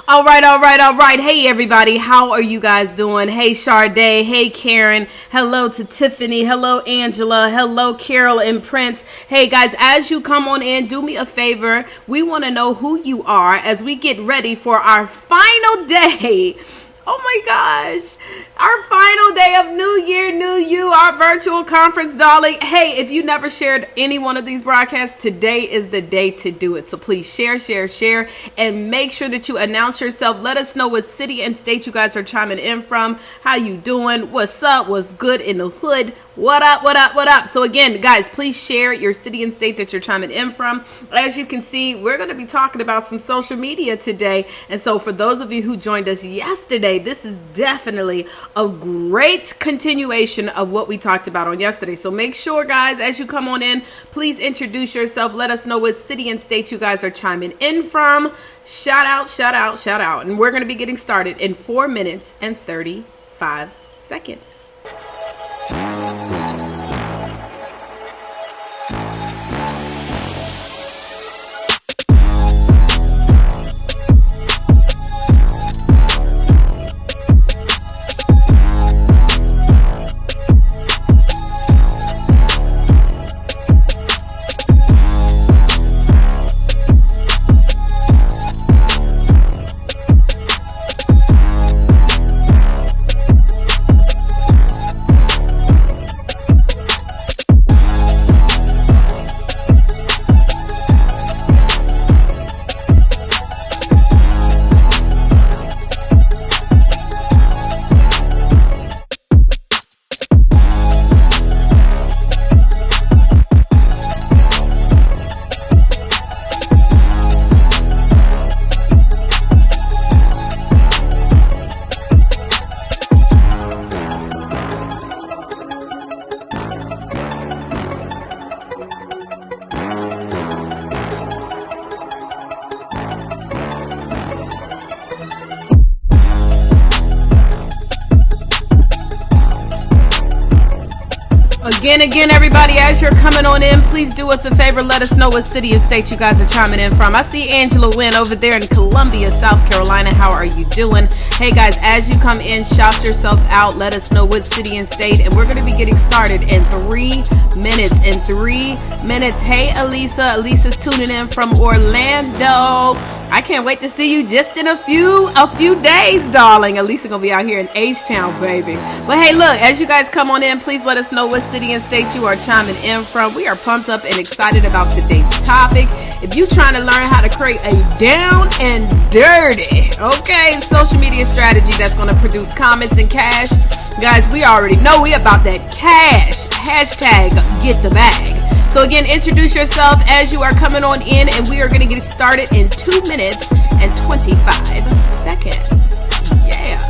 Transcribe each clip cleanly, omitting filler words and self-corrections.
All right, all right, all right. Hey, everybody. How are you guys doing? Hey, Sade. Hey, Karen. Hello to Tiffany. Hello, Angela. Hello, Carol and Prince. Hey, guys, as you come on in, do me a favor. We want to know who you are as we get ready for our final day. Oh my gosh. Our final day of New Year, New You, our virtual conference, darling. Hey, if you never shared any one of these broadcasts, today is the day to do it. So please share, and make sure that you announce yourself. Let us know what city and state you guys are chiming in from. How you doing? What's up? What's good in the hood? What up, what up, what up? So again, guys, please share your city and state that you're chiming in from. As you can see, we're going to be talking about some social media today. And so for those of you who joined us yesterday, this is definitely a great continuation of what we talked about on yesterday. So make sure, guys, as you come on in, please introduce yourself. Let us know what city and state you guys are chiming in from. Shout out, shout out, shout out. And we're going to be getting started in 4 minutes and 35 seconds. Again, everybody, as you're coming on in, please do us a favor. Let us know what city and state you guys are chiming in from. I see Angela Wynn over there in Columbia, South Carolina. How are you doing? Hey, guys, as you come in, shout yourself out. Let us know what city and state. And we're going to be getting started in 3 minutes. In 3 minutes. Hey, Elisa. Elisa's tuning in from Orlando. I can't wait to see you just in a few days, darling. Elisa going to be out here in H-Town, baby. But hey, look, as you guys come on in, please let us know what city and state you are chiming in from. We are pumped up and excited about today's topic. If you're trying to learn how to create a down and dirty, social media strategy that's going to produce comments and cash, guys, we already know we about that cash. Hashtag get the bag. So again, introduce yourself as you are coming on in, and we are going to get started in 2 minutes and 25 seconds. Yeah.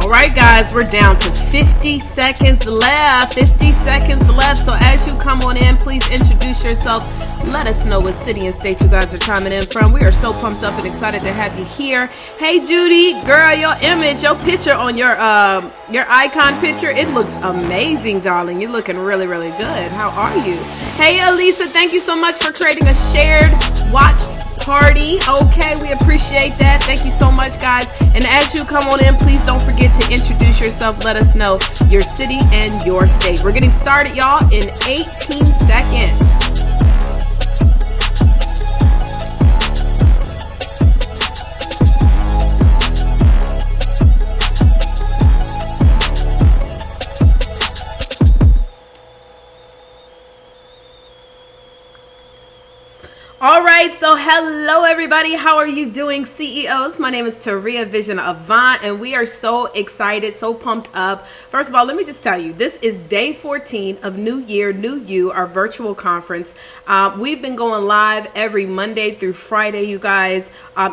All right, guys, we're down to 50 seconds left. 50 seconds left. So as you come on in, please introduce yourself. Let us know what city and state you guys are chiming in from. We are so pumped up and excited to have you here. Hey, Judy, girl, your image, your picture on your icon picture, it looks amazing, darling. You're looking really, really good. How are you? Hey, Elisa, thank you so much for creating a shared watch party. Okay, we appreciate that. Thank you so much, guys. And as you come on in, please don't forget to introduce yourself. Let us know your city and your state. We're getting started, y'all, in 18 seconds. All right, so hello everybody. How are you doing, CEOs? My name is Taria Vision Avant, and we are so excited, so pumped up. First of all, let me just tell you, this is day 14 of New Year, New You, our virtual conference. We've been going live every Monday through Friday, you guys,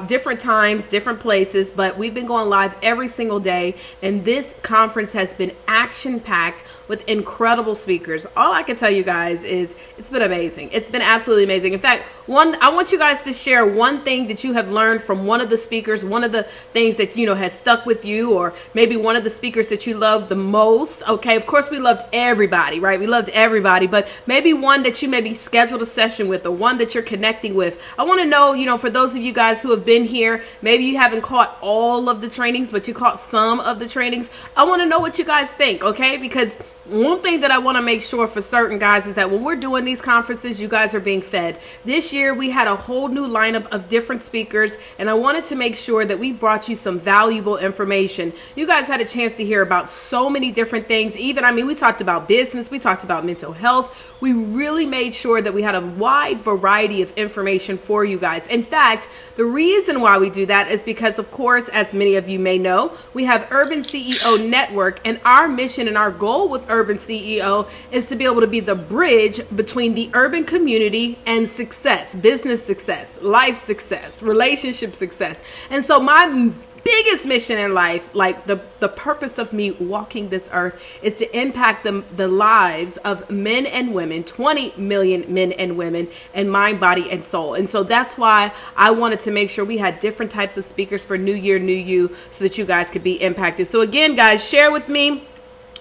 different times, different places, but we've been going live every single day, and this conference has been action-packed with incredible speakers. All I can tell you guys is it's been amazing. It's been absolutely amazing. In fact, I want you guys to share one thing that you have learned from one of the speakers, one of the things that, has stuck with you, or maybe one of the speakers that you love the most. Okay, of course, we loved everybody, right? We loved everybody, but maybe one that you maybe scheduled a session with, or one that you're connecting with. I want to know, for those of you guys who have been here, maybe you haven't caught all of the trainings, but you caught some of the trainings. I want to know what you guys think, okay? Because one thing that I want to make sure for certain, guys, is that when we're doing these conferences, you guys are being fed. This year, we had a whole new lineup of different speakers, and I wanted to make sure that we brought you some valuable information. You guys had a chance to hear about so many different things. We talked about business, we talked about mental health. We really made sure that we had a wide variety of information for you guys. In fact, the reason why we do that is because, of course, as many of you may know, we have Urban CEO Network, and our mission and our goal with Urban CEO is to be able to be the bridge between the urban community and success, business success, life success, relationship success. And so my biggest mission in life, like the purpose of me walking this earth, is to impact the lives of men and women, 20 million men and women, in mind, body, and soul. And so that's why I wanted to make sure we had different types of speakers for New Year, New You, so that you guys could be impacted. So again, guys, share with me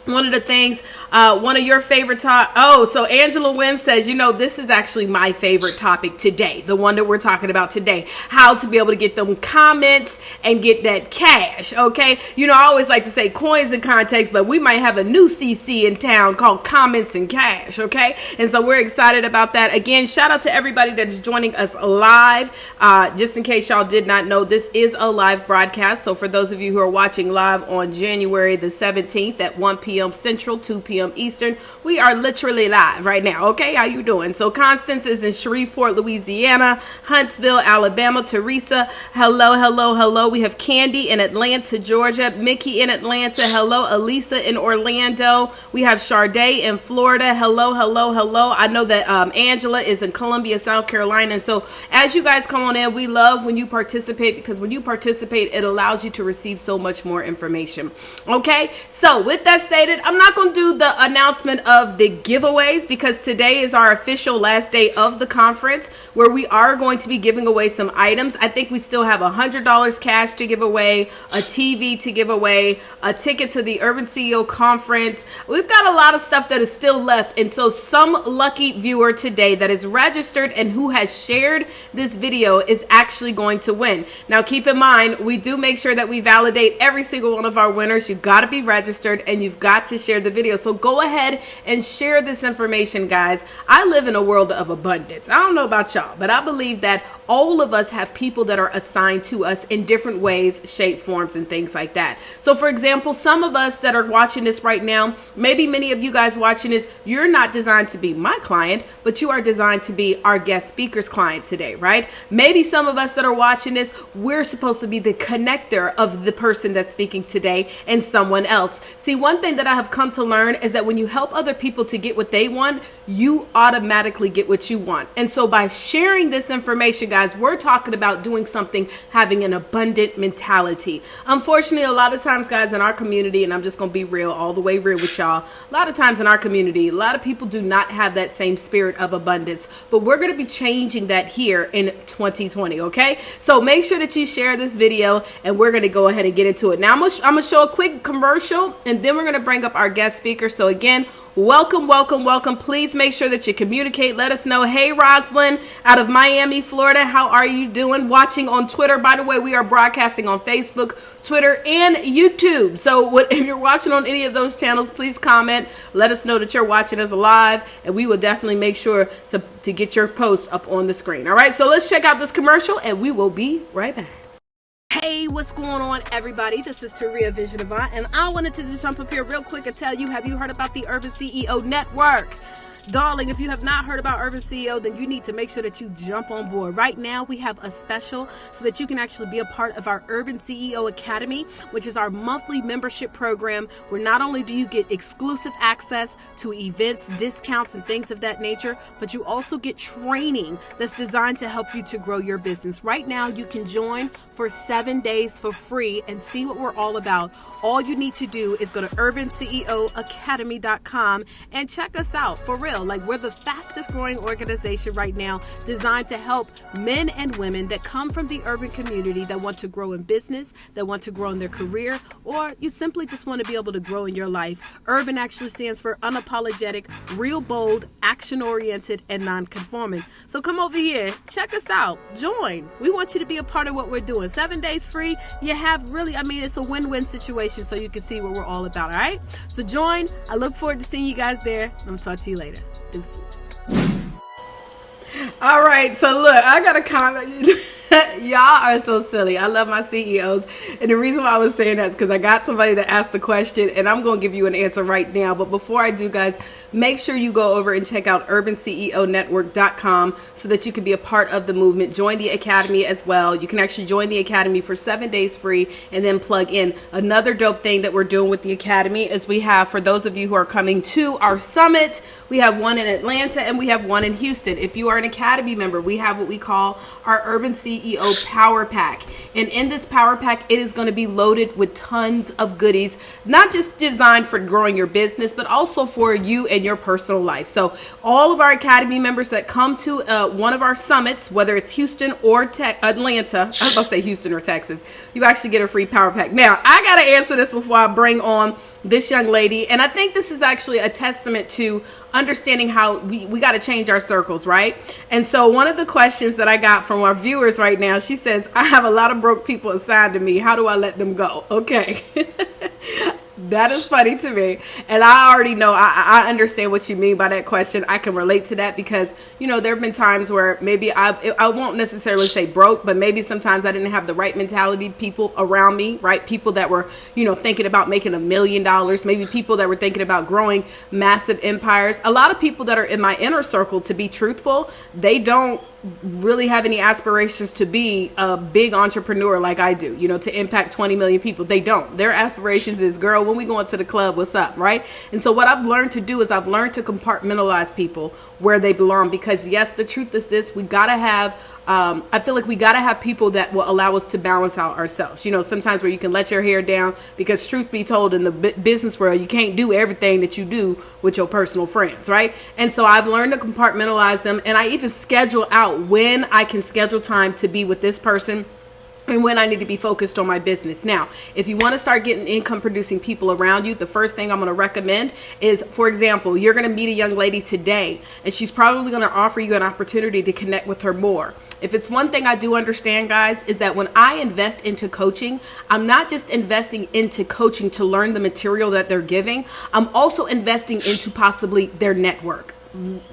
one of the things, one of your favorite so Angela Wynn says, this is actually my favorite topic today, the one that we're talking about today, how to be able to get them comments and get that cash, okay? I always like to say coins and context, but we might have a new CC in town called comments and cash, okay? And so we're excited about that. Again, shout out to everybody that is joining us live. Just in case y'all did not know, this is a live broadcast. So for those of you who are watching live on January the 17th at 1 p.m. Central, 2 p.m. Eastern. We are literally live right now. Okay, how you doing? So Constance is in Shreveport, Louisiana, Huntsville, Alabama. Teresa, hello, hello, hello. We have Candy in Atlanta, Georgia. Mickey in Atlanta. Hello, Elisa in Orlando. We have Sharday in Florida. Hello, hello, hello. I know that Angela is in Columbia, South Carolina. And so as you guys come on in, we love when you participate, because when you participate, it allows you to receive so much more information. Okay, so with that stated, I'm not going to do the announcement of the giveaways, because today is our official last day of the conference, where we are going to be giving away some items. I think we still have $100 cash to give away, a TV to give away, a ticket to the Urban CEO conference. We've got a lot of stuff that is still left. And so some lucky viewer today that is registered and who has shared this video is actually going to win. Now, keep in mind, we do make sure that we validate every single one of our winners. You've got to be registered and you've got to share the video. So go ahead and share this information, guys. I live in a world of abundance. I don't know about y'all, but I believe that all of us have people that are assigned to us in different ways, shape, forms, and things like that. So for example, some of us that are watching this right now, maybe many of you guys watching this, you're not designed to be my client, but you are designed to be our guest speaker's client today, right? Maybe some of us that are watching this, we're supposed to be the connector of the person that's speaking today and someone else. See, one thing that I have come to learn is that when you help other people to get what they want, you automatically get what you want. And so by sharing this information, guys, we're talking about doing something, having an abundant mentality. Unfortunately, a lot of times, guys, in our community, and I'm just going to be real, all the way real with y'all, a lot of times in our community, a lot of people do not have that same spirit of abundance. But we're going to be changing that here in 2020, okay? So make sure that you share this video, and we're going to go ahead and get into it. Now, I'm going to show a quick commercial, and then we're going to bring up our guest speaker. So again, welcome, welcome, welcome. Please make sure that you communicate. Let us know. Hey, Rosalind out of Miami, Florida. How are you doing? Watching on Twitter. By the way, we are broadcasting on Facebook, Twitter, and YouTube. So if you're watching on any of those channels, please comment. Let us know that you're watching us live, and we will definitely make sure to get your post up on the screen. All right, so let's check out this commercial, and we will be right back. Hey, what's going on, everybody? This is Taria Vision Avant, and I wanted to just jump up here real quick and tell you, have you heard about the Urban CEO Network? Darling, if you have not heard about Urban CEO, then you need to make sure that you jump on board. Right now, we have a special so that you can actually be a part of our Urban CEO Academy, which is our monthly membership program, where not only do you get exclusive access to events, discounts, and things of that nature, but you also get training that's designed to help you to grow your business. Right now, you can join for 7 days for free and see what we're all about. All you need to do is go to urbanceoacademy.com and check us out. For real. Like, we're the fastest growing organization right now, designed to help men and women that come from the urban community that want to grow in business, that want to grow in their career, or you simply just want to be able to grow in your life. Urban actually stands for unapologetic, real bold, action-oriented, and non-conforming. So come over here, check us out, join. We want you to be a part of what we're doing. 7 days free. You have really, it's a win-win situation, so you can see what we're all about, all right? So join. I look forward to seeing you guys there. I'm going to talk to you later. Deuces. All right, so look, I got a comment. Y'all are so silly. I love my CEOs. And the reason why I was saying that is because I got somebody that asked the question, and I'm going to give you an answer right now. But before I do, guys, make sure you go over and check out urbanceonetwork.com so that you can be a part of the movement. Join the Academy as well. You can actually join the Academy for 7 days free and then plug in. Another dope thing that we're doing with the Academy is we have, for those of you who are coming to our summit, we have one in Atlanta and we have one in Houston. If you are an Academy member, we have what we call our Urban CEO Power Pack. And in this Power Pack, it is going to be loaded with tons of goodies, not just designed for growing your business, but also for you and your personal life. So all of our Academy members that come to one of our summits, whether it's Houston or Atlanta, I was about to say Houston or Texas, you actually get a free Power Pack. Now, I got to answer this before I bring on this young lady. And I think this is actually a testament to understanding how we got to change our circles, right? And so one of the questions that I got from our viewers right now, she says, I have a lot of broke people assigned to me. How do I let them go? Okay. That is funny to me. And I already know, I understand what you mean by that question. I can relate to that because, there have been times where maybe I won't necessarily say broke, but maybe sometimes I didn't have the right mentality, people around me, right? People that were, thinking about making $1 million, maybe people that were thinking about growing massive empires. A lot of people that are in my inner circle, to be truthful, they don't really have any aspirations to be a big entrepreneur like I do, to impact 20 million people. They don't. Their aspirations is, girl, when we go into the club, what's up, right? And so what I've learned to do is I've learned to compartmentalize people where they belong, because yes, the truth is this, we gotta have I feel like we got to have people that will allow us to balance out ourselves. Sometimes where you can let your hair down, because truth be told, in the business world, you can't do everything that you do with your personal friends, right? And so I've learned to compartmentalize them, and I even schedule out when I can schedule time to be with this person and when I need to be focused on my business. Now, if you want to start getting income producing people around you, the first thing I'm going to recommend is, for example, you're going to meet a young lady today, and she's probably going to offer you an opportunity to connect with her more. If it's one thing I do understand, guys, is that when I invest into coaching, I'm not just investing into coaching to learn the material that they're giving. I'm also investing into possibly their network.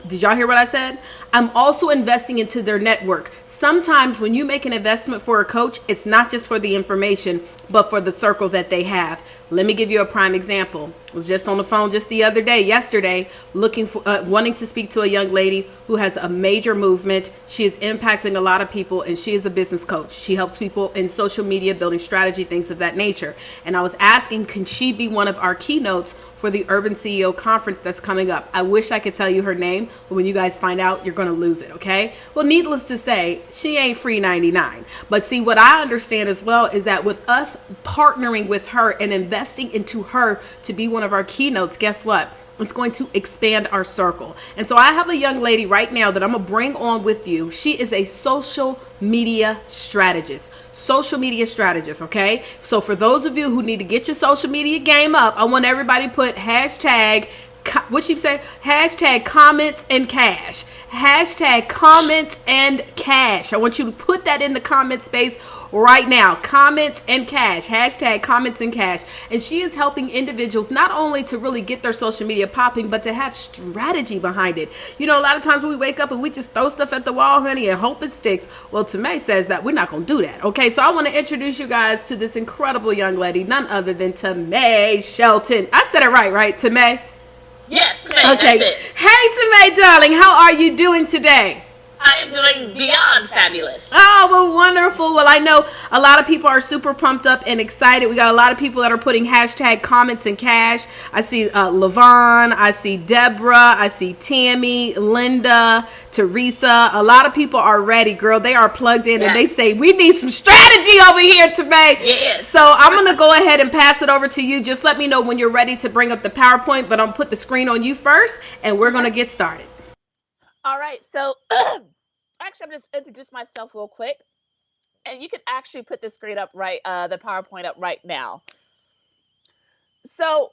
Did y'all hear what I said? I'm also investing into their network. Sometimes when you make an investment for a coach, it's not just for the information, but for the circle that they have. Let me give you a prime example. Was just on the phone just the other day, yesterday, looking for, wanting to speak to a young lady who has a major movement. She is impacting a lot of people, and she is a business coach. She helps people in social media, building strategy, things of that nature. And I was asking, can she be one of our keynotes for the Urban CEO conference that's coming up? I wish I could tell you her name, but when you guys find out, you're going to lose it, okay? Well, needless to say, she ain't free 99. But see, what I understand as well is that with us partnering with her and investing into her to be one of our keynotes, guess what? It's going to expand our circle. And so I have a young lady right now that I'm going to bring on with you. She is a social media strategist. Social media strategist, okay? So for those of you who need to get your social media game up, I want everybody to put hashtag, what she say? Hashtag comments and cash. Hashtag comments and cash. I want you to put that in the comment space right now. Comments and cash. Hashtag comments and cash. And she is helping individuals not only to really get their social media popping, but to have strategy behind it. You know, a lot of times when we wake up and we just throw stuff at the wall, honey, and hope it sticks. Well, Tamay says that we're not going to do that. Okay, so I want to introduce you guys to this incredible young lady, none other than Tamay Shelton. I said it right, Tamay? Yes, Tamay, okay. That's it. Hey, Tamay, darling, how are you doing today? I am doing beyond fabulous. Oh, well, wonderful. Well, I know a lot of people are super pumped up and excited. We got a lot of people that are putting hashtag comments and cash. I see Lavon, I see Deborah, I see Tammy, Linda, Teresa. A lot of people are ready, girl. They are plugged in, yes. And they say, we need some strategy over here today. Yes. So I'm going to go ahead and pass it over to you. Just let me know when you're ready to bring up the PowerPoint, but I'm going to put the screen on you first, and we're going to get started. All right, so actually, I'm just introduce myself real quick, and you can actually put the screen up right, the PowerPoint up right now. So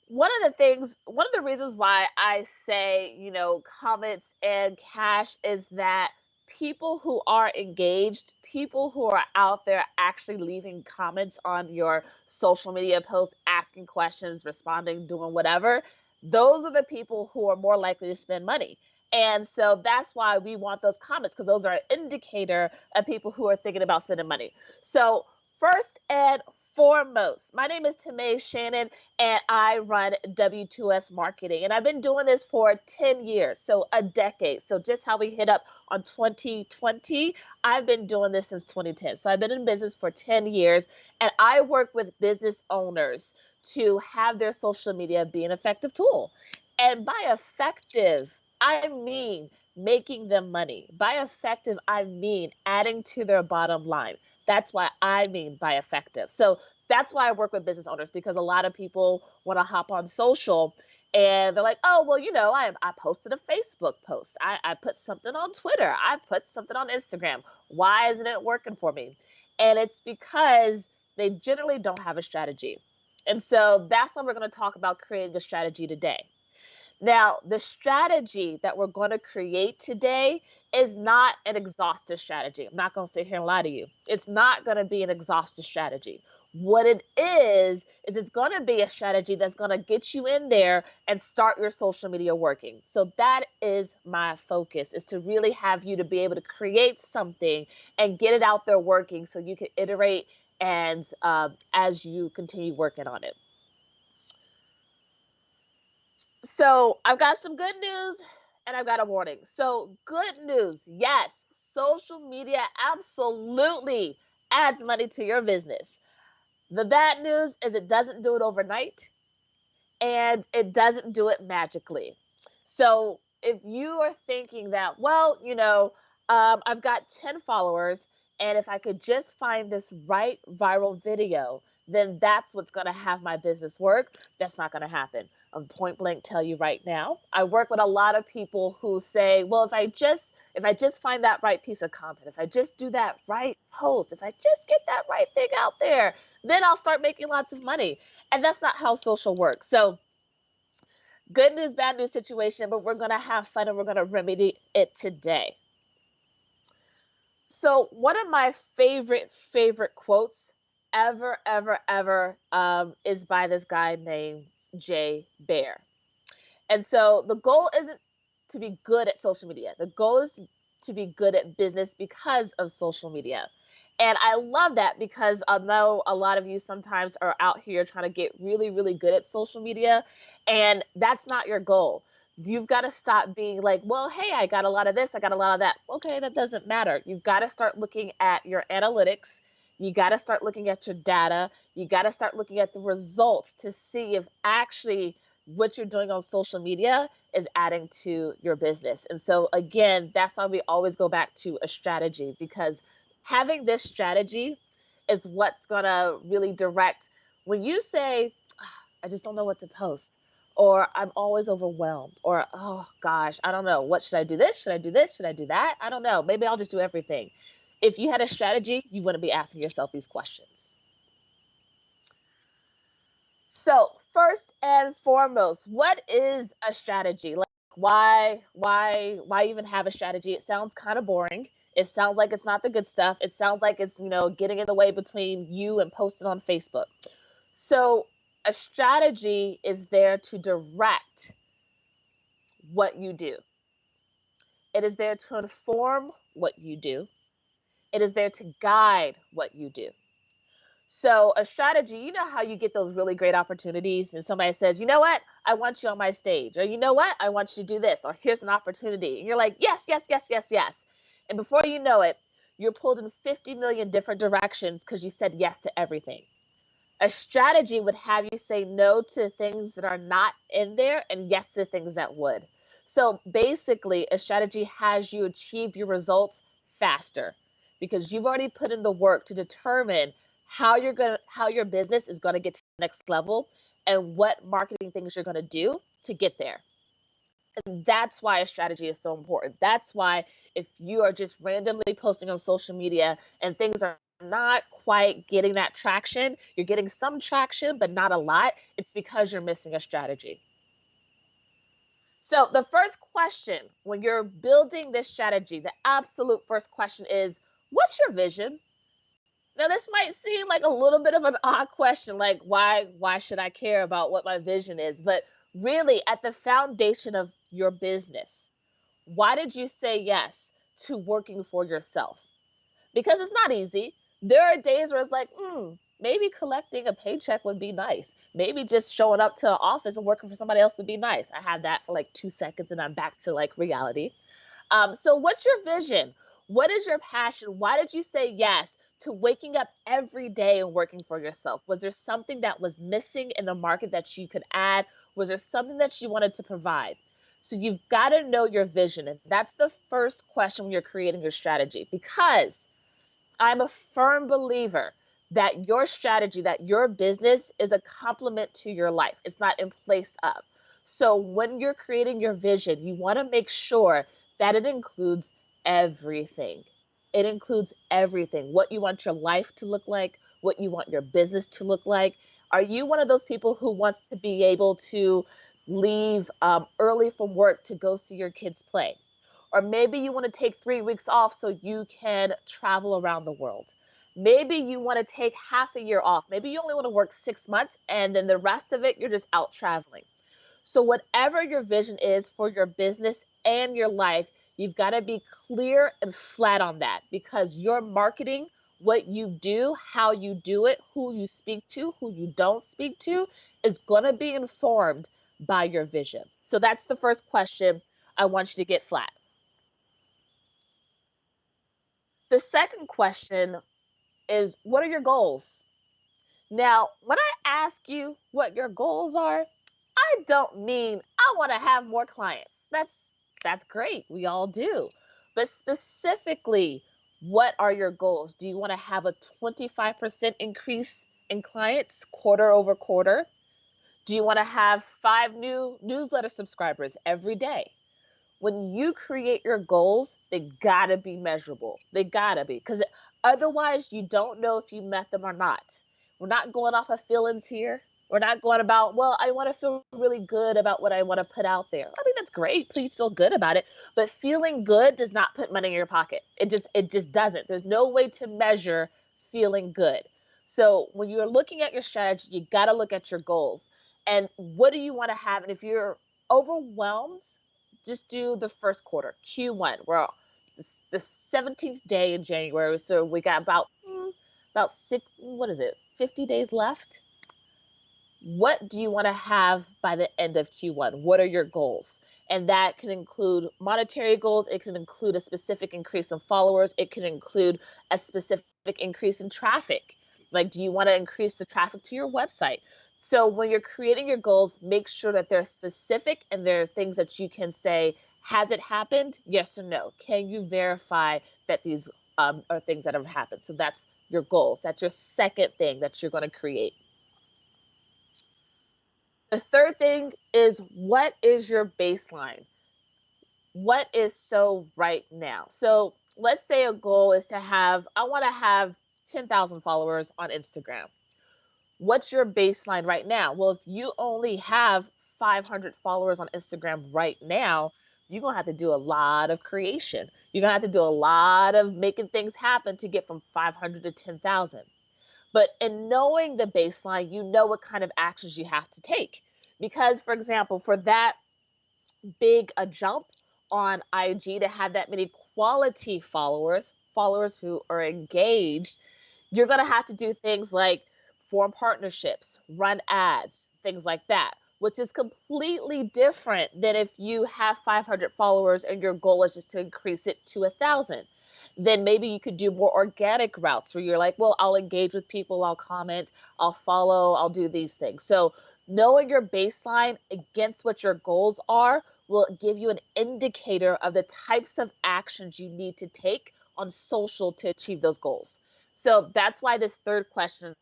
one of the reasons why I say, you know, comments and cash is that people who are engaged, people who are out there actually leaving comments on your social media posts, asking questions, responding, doing whatever, those are the people who are more likely to spend money. And so that's why we want those comments, because those are an indicator of people who are thinking about spending money. So first and foremost, my name is Tamay Shannon, and I run W2S Marketing. And I've been doing this for 10 years, so a decade. So just how we hit up on 2020, I've been doing this since 2010. So I've been in business for 10 years, and I work with business owners to have their social media be an effective tool. And by effective, I mean making them money. By effective, I mean adding to their bottom line. That's why I mean by effective. So that's why I work with business owners, because a lot of people want to hop on social and they're like, oh, well, you know, I posted a Facebook post. I put something on Twitter. I put something on Instagram. Why isn't it working for me? And it's because they generally don't have a strategy. And so that's why we're going to talk about creating a strategy today. Now, the strategy that we're going to create today is not an exhaustive strategy. I'm not going to sit here and lie to you. It's not going to be an exhaustive strategy. What it is it's going to be a strategy that's going to get you in there and start your social media working. So that is my focus, is to really have you to be able to create something and get it out there working so you can iterate and as you continue working on it. So I've got some good news and I've got a warning. So good news, yes, social media absolutely adds money to your business. The bad news is it doesn't do it overnight and it doesn't do it magically. So if you are thinking that, well, you know, I've got 10 followers, and if I could just find this right viral video, then that's what's going to have my business work. That's not going to happen. I'm point blank tell you right now. I work with a lot of people who say, well, if I just find that right piece of content, if I just do that right post, if I just get that right thing out there, then I'll start making lots of money. And that's not how social works. So good news, bad news situation, but we're going to have fun and we're going to remedy it today. So one of my favorite quotes ever is by this guy named Jay Baer. And so the goal isn't to be good at social media. The goal is to be good at business because of social media. And I love that because I know a lot of you sometimes are out here trying to get really, really good at social media, and that's not your goal. You've got to stop being like, well, hey, I got a lot of this, I got a lot of that. Okay, that doesn't matter. You've got to start looking at your analytics. You got to start looking at your data. You got to start looking at the results to see if actually what you're doing on social media is adding to your business. And so, again, that's why we always go back to a strategy, because having this strategy is what's going to really direct when you say, "Ah, I just don't know what to post," or I'm always overwhelmed, or oh gosh, I don't know. What should I do? This? Should I do this? Should I do that? I don't know. Maybe I'll just do everything. If you had a strategy, you wouldn't be asking yourself these questions. So, first and foremost, what is a strategy? Like why even have a strategy? It sounds kind of boring. It sounds like it's not the good stuff. It sounds like it's, getting in the way between you and posting on Facebook. So, a strategy is there to direct what you do. It is there to inform what you do. It is there to guide what you do. So a strategy, you know how you get those really great opportunities and somebody says, you know what, I want you on my stage, or you know what, I want you to do this, or here's an opportunity. And you're like, yes, yes, yes, yes, yes. And before you know it, you're pulled in 50 million different directions because you said yes to everything. A strategy would have you say no to things that are not in there and yes to things that would. So basically, a strategy has you achieve your results faster because you've already put in the work to determine how your business is going to get to the next level and what marketing things you're going to do to get there. And that's why a strategy is so important. That's why if you are just randomly posting on social media and things are not quite getting that traction, you're getting some traction, but not a lot, it's because you're missing a strategy. So, the first question when you're building this strategy, the absolute first question is, what's your vision? Now, this might seem like a little bit of an odd question, like why should I care about what my vision is? But really, at the foundation of your business, why did you say yes to working for yourself? Because it's not easy. There are days where it's like, maybe collecting a paycheck would be nice. Maybe just showing up to an office and working for somebody else would be nice. I had that for like 2 seconds and I'm back to like reality. So, what's your vision? What is your passion? Why did you say yes to waking up every day and working for yourself? Was there something that was missing in the market that you could add? Was there something that you wanted to provide? So, you've got to know your vision. And that's the first question when you're creating your strategy, because I'm a firm believer that your strategy, that your business is a complement to your life. It's not in place of. So when you're creating your vision, you want to make sure that it includes everything. It includes everything. What you want your life to look like, what you want your business to look like. Are you one of those people who wants to be able to leave early from work to go see your kids play? Or maybe you want to take 3 weeks off so you can travel around the world. Maybe you want to take half a year off. Maybe you only want to work 6 months and then the rest of it, you're just out traveling. So, whatever your vision is for your business and your life, you've got to be clear and flat on that, because your marketing, what you do, how you do it, who you speak to, who you don't speak to, is going to be informed by your vision. So, that's the first question I want you to get flat. The second question is, what are your goals? Now, when I ask you what your goals are, I don't mean I want to have more clients. That's great. We all do. But specifically, what are your goals? Do you want to have a 25% increase in clients quarter over quarter? Do you want to have 5 new newsletter subscribers every day? When you create your goals, they gotta be measurable. They gotta be, because otherwise you don't know if you met them or not. We're not going off of feelings here. We're not going about, well, I want to feel really good about what I want to put out there. I mean, that's great. Please feel good about it. But feeling good does not put money in your pocket. It just doesn't. There's no way to measure feeling good. So when you're looking at your strategy, you got to look at your goals. And what do you want to have? And if you're overwhelmed, just do the first quarter, Q1, where the 17th day in January. So we got about 50 days left. What do you want to have by the end of Q1? What are your goals? And that can include monetary goals. It can include a specific increase in followers. It can include a specific increase in traffic. Like, do you want to increase the traffic to your website? So when you're creating your goals, make sure that they're specific and they're things that you can say, has it happened? Yes or no? Can you verify that these are things that have happened? So that's your goals. That's your second thing that you're going to create. The third thing is, what is your baseline? What is so right now? So let's say a goal is I want to have 10,000 followers on Instagram. What's your baseline right now? Well, if you only have 500 followers on Instagram right now, you're going to have to do a lot of creation. You're going to have to do a lot of making things happen to get from 500 to 10,000. But in knowing the baseline, you know what kind of actions you have to take. Because, for example, for that big a jump on IG to have that many quality followers who are engaged, you're going to have to do things like form partnerships, run ads, things like that, which is completely different than if you have 500 followers and your goal is just to increase it to 1,000. Then maybe you could do more organic routes where you're like, well, I'll engage with people, I'll comment, I'll follow, I'll do these things. So knowing your baseline against what your goals are will give you an indicator of the types of actions you need to take on social to achieve those goals. So that's why this third question,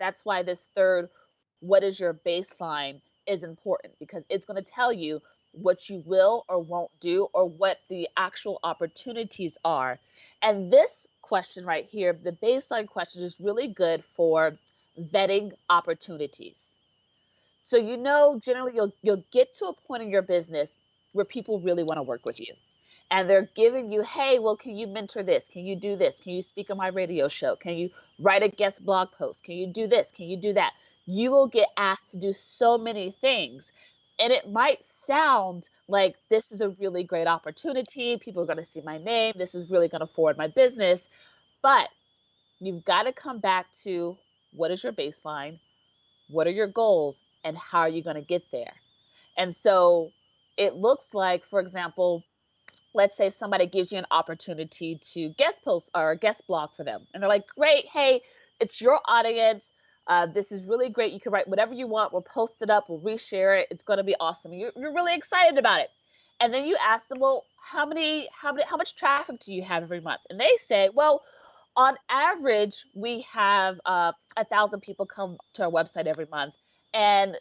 what is your baseline, is important, because it's going to tell you what you will or won't do or what the actual opportunities are. And this question right here, the baseline question, is really good for vetting opportunities. So generally you'll get to a point in your business where people really want to work with you. And they're giving you, hey, well, can you mentor this? Can you do this? Can you speak on my radio show? Can you write a guest blog post? Can you do this? Can you do that? You will get asked to do so many things. And it might sound like this is a really great opportunity. People are going to see my name. This is really going to forward my business. But you've got to come back to, what is your baseline? What are your goals? And how are you going to get there? And so it looks like, for example, let's say somebody gives you an opportunity to guest post or guest blog for them. And they're like, great, hey, it's your audience. This is really great. You can write whatever you want. We'll post it up. We'll reshare it. It's going to be awesome. You're really excited about it. And then you ask them, well, how much traffic do you have every month? And they say, well, on average, we have 1,000 people come to our website every month. And,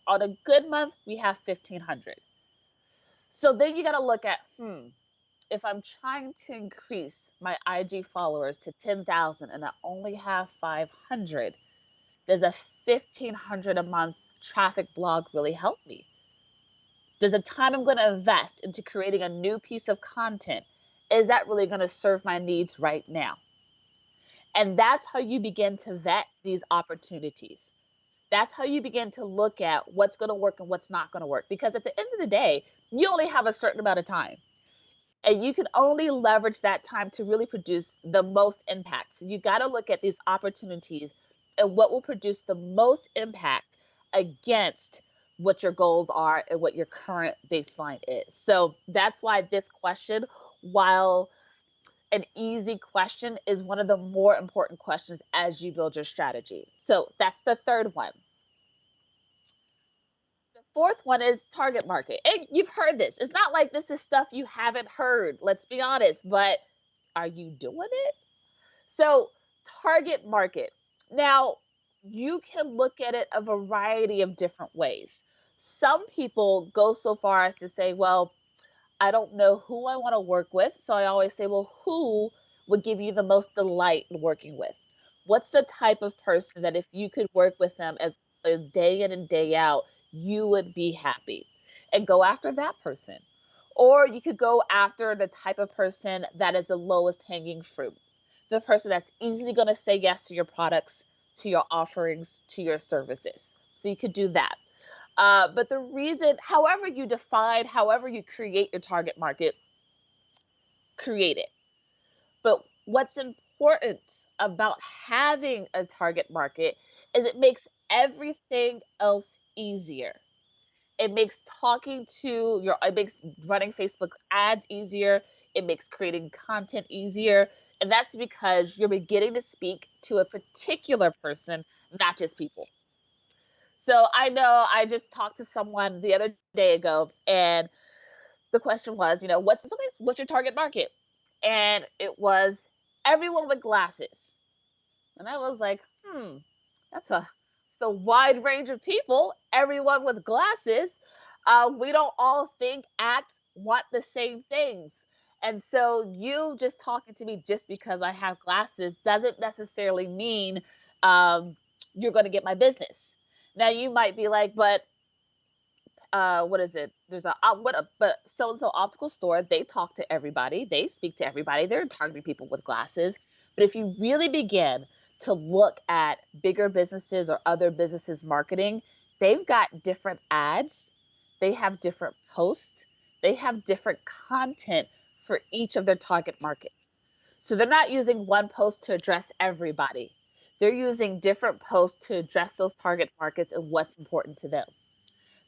on a good month, we have 1,500. So then you got to look at, if I'm trying to increase my IG followers to 10,000 and I only have 500, does a 1,500 a month traffic blog really help me? Does the time I'm going to invest into creating a new piece of content, is that really going to serve my needs right now? And that's how you begin to vet these opportunities. That's how you begin to look at what's going to work and what's not going to work. Because at the end of the day, you only have a certain amount of time. And you can only leverage that time to really produce the most impact. So you got to look at these opportunities and what will produce the most impact against what your goals are and what your current baseline is. So that's why this question, while an easy question, is one of the more important questions as you build your strategy. So that's the third one. The fourth one is target market. And you've heard this. It's not like this is stuff you haven't heard, let's be honest, but are you doing it? So target market. Now, you can look at it a variety of different ways. Some people go so far as to say, well, I don't know who I want to work with. So I always say, well, who would give you the most delight in working with? What's the type of person that if you could work with them as a day in and day out, you would be happy? And go after that person. Or you could go after the type of person that is the lowest hanging fruit. The person that's easily going to say yes to your products, to your offerings, to your services. So you could do that. But the reason, however you define, however you create your target market, create it. What's important about having a target market is it makes everything else easier. It makes it makes running Facebook ads easier. It makes creating content easier. And that's because you're beginning to speak to a particular person, not just people. So I know I just talked to someone the other day ago, and the question was, what's your target market? And it was everyone with glasses. And I was like, that's a wide range of people. Everyone with glasses. We don't all think, act, want the same things. And so you just talking to me just because I have glasses doesn't necessarily mean um, you're going to get my business. Now you might be like, but what is it? There's a what a but so and so optical store. They talk to everybody. They speak to everybody. They're targeting people with glasses. But if you really begin to look at bigger businesses or other businesses marketing, they've got different ads. They have different posts. They have different content for each of their target markets. So they're not using one post to address everybody. They're using different posts to address those target markets and what's important to them.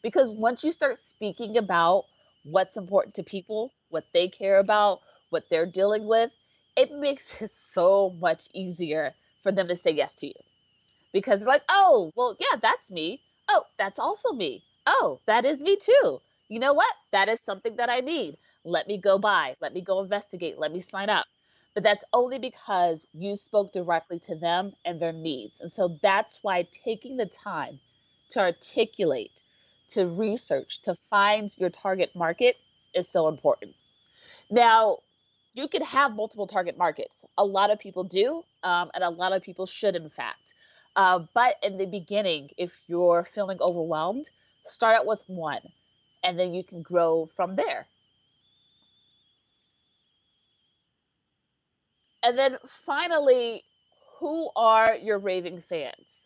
Because once you start speaking about what's important to people, what they care about, what they're dealing with, it makes it so much easier for them to say yes to you. Because they're like, oh, well, yeah, that's me. Oh, that's also me. Oh, that is me too. You know what? That is something that I need. Let me go buy. Let me go investigate. Let me sign up. But that's only because you spoke directly to them and their needs. And so that's why taking the time to articulate, to research, to find your target market is so important. Now, you can have multiple target markets. A lot of people do, and a lot of people should, in fact. But in the beginning, if you're feeling overwhelmed, start out with one, and then you can grow from there. And then finally, who are your raving fans?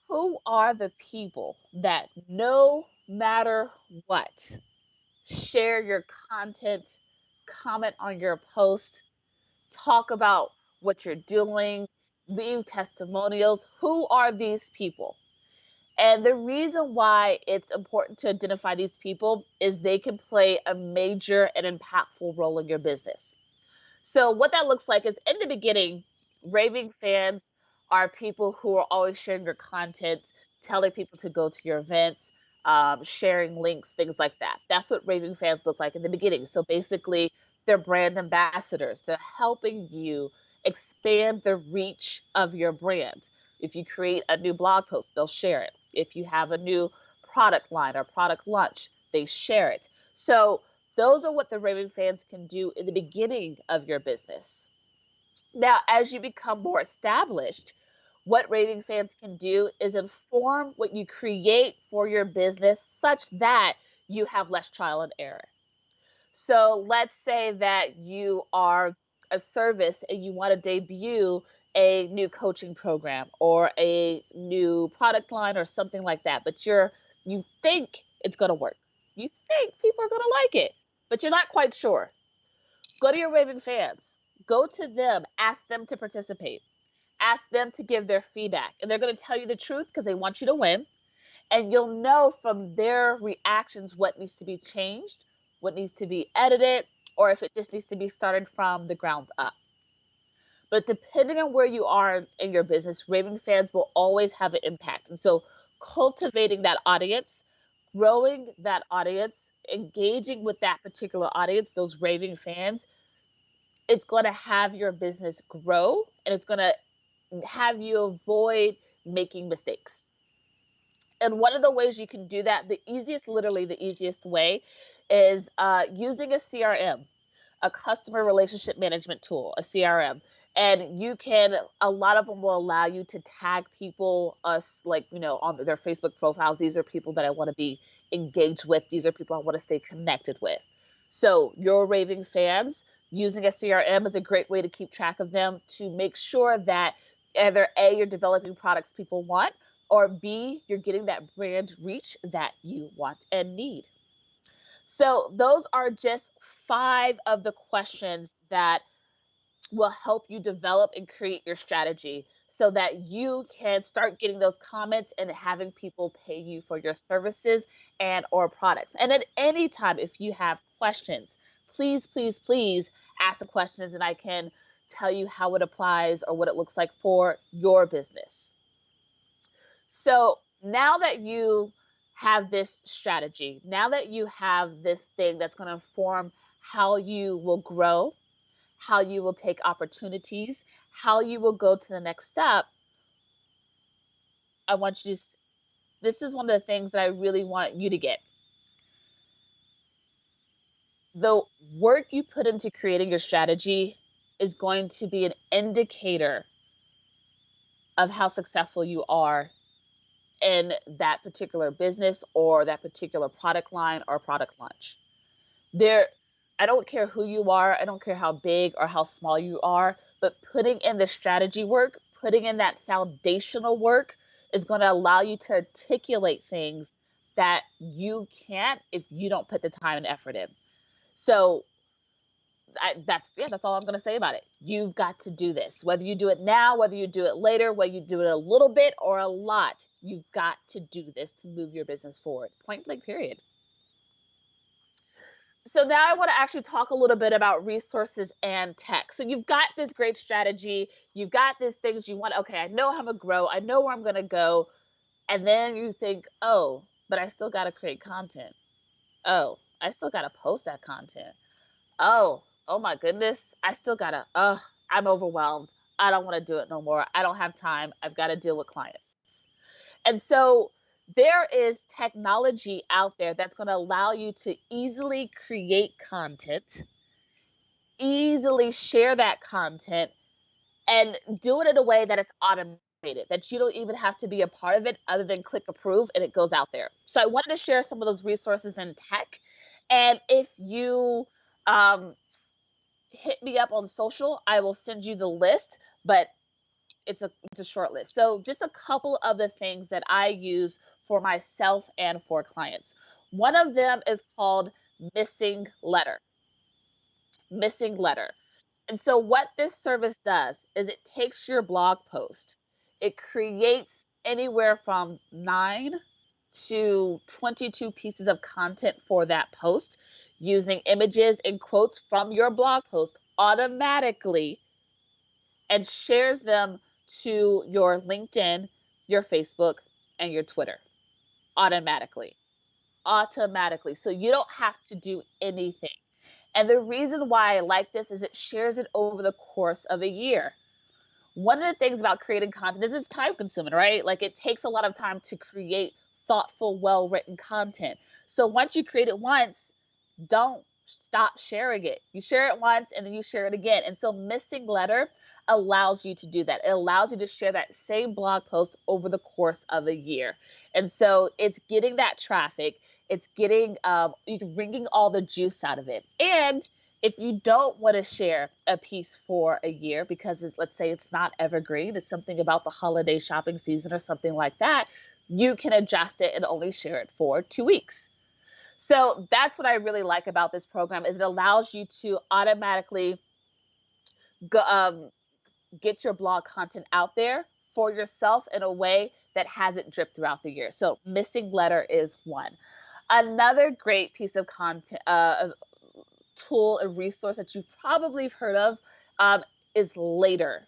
Who are the people that no matter what share your content, comment on your post, talk about what you're doing, leave testimonials? Who are these people? And the reason why it's important to identify these people is they can play a major and impactful role in your business. So, what that looks like is in the beginning, raving fans are people who are always sharing your content, telling people to go to your events, sharing links, things like that. That's what raving fans look like in the beginning. So, basically, they're brand ambassadors, they're helping you expand the reach of your brand. If you create a new blog post, they'll share it. If you have a new product line or product launch, they share it. So, those are what the raving fans can do in the beginning of your business. Now, as you become more established, what raving fans can do is inform what you create for your business such that you have less trial and error. So let's say that you are a service and you want to debut a new coaching program or a new product line or something like that, but you think it's going to work. You think people are going to like it, but you're not quite sure. Go to your raving fans. Go to them, ask them to participate. Ask them to give their feedback. And they're going to tell you the truth because they want you to win. And you'll know from their reactions what needs to be changed, what needs to be edited, or if it just needs to be started from the ground up. But depending on where you are in your business, raving fans will always have an impact. And so cultivating that audience, growing that audience, engaging with that particular audience, those raving fans, it's going to have your business grow and it's going to have you avoid making mistakes. And one of the ways you can do that, literally the easiest way, is using a CRM, a customer relationship management tool, a CRM. And a lot of them will allow you to tag people, on their Facebook profiles. These are people that I want to be engaged with. These are people I want to stay connected with. So your raving fans, using a CRM is a great way to keep track of them, to make sure that either A, you're developing products people want, or B, you're getting that brand reach that you want and need. So those are just 5 of the questions that will help you develop and create your strategy so that you can start getting those comments and having people pay you for your services and or products. And at any time, if you have questions, please, please, please ask the questions and I can tell you how it applies or what it looks like for your business. So now that you have this strategy, now that you have this thing that's going to inform how you will grow, how you will take opportunities, how you will go to the next step, I want you to, this is one of the things that I really want you to get. The work you put into creating your strategy is going to be an indicator of how successful you are in that particular business or that particular product line or product launch. There, I don't care who you are, I don't care how big or how small you are, but putting in the strategy work, putting in that foundational work is going to allow you to articulate things that you can't if you don't put the time and effort in. So that's all I'm going to say about it. You've got to do this. Whether you do it now, whether you do it later, whether you do it a little bit or a lot, you've got to do this to move your business forward. Point blank, period. So now I want to actually talk a little bit about resources and tech. So you've got this great strategy, you've got these things you want. Okay, I know how I'm gonna grow, I know where I'm gonna go, and then you think, oh, but I still gotta create content. Oh, I still gotta post that content. Oh my goodness, I still gotta. I'm overwhelmed. I don't want to do it no more. I don't have time. I've got to deal with clients. And so there is technology out there that's going to allow you to easily create content, easily share that content, and do it in a way that it's automated, that you don't even have to be a part of it other than click approve and it goes out there. So I wanted to share some of those resources in tech. And if you hit me up on social, I will send you the list, but it's a short list. So just a couple of the things that I use for myself and for clients. One of them is called Missing Letter. Missing Letter. And so what this service does is it takes your blog post. It creates anywhere from 9 to 22 pieces of content for that post using images and quotes from your blog post automatically and shares them to your LinkedIn, your Facebook, and your Twitter automatically. Automatically. So you don't have to do anything. And the reason why I like this is it shares it over the course of a year. One of the things about creating content is it's time consuming, right? Like it takes a lot of time to create thoughtful, well written content. So once you create it once, don't stop sharing it. You share it once and then you share it again. And so Missing Letter allows you to do that. It allows you to share that same blog post over the course of a year. And so it's getting that traffic. It's getting, you're wringing all the juice out of it. And if you don't want to share a piece for a year because let's say it's not evergreen, it's something about the holiday shopping season or something like that, you can adjust it and only share it for 2 weeks. So that's what I really like about this program is it allows you to automatically go, get your blog content out there for yourself in a way that hasn't dripped throughout the year. So Missing Letter is one. Another great piece of content, tool and resource that you've probably heard of is Later.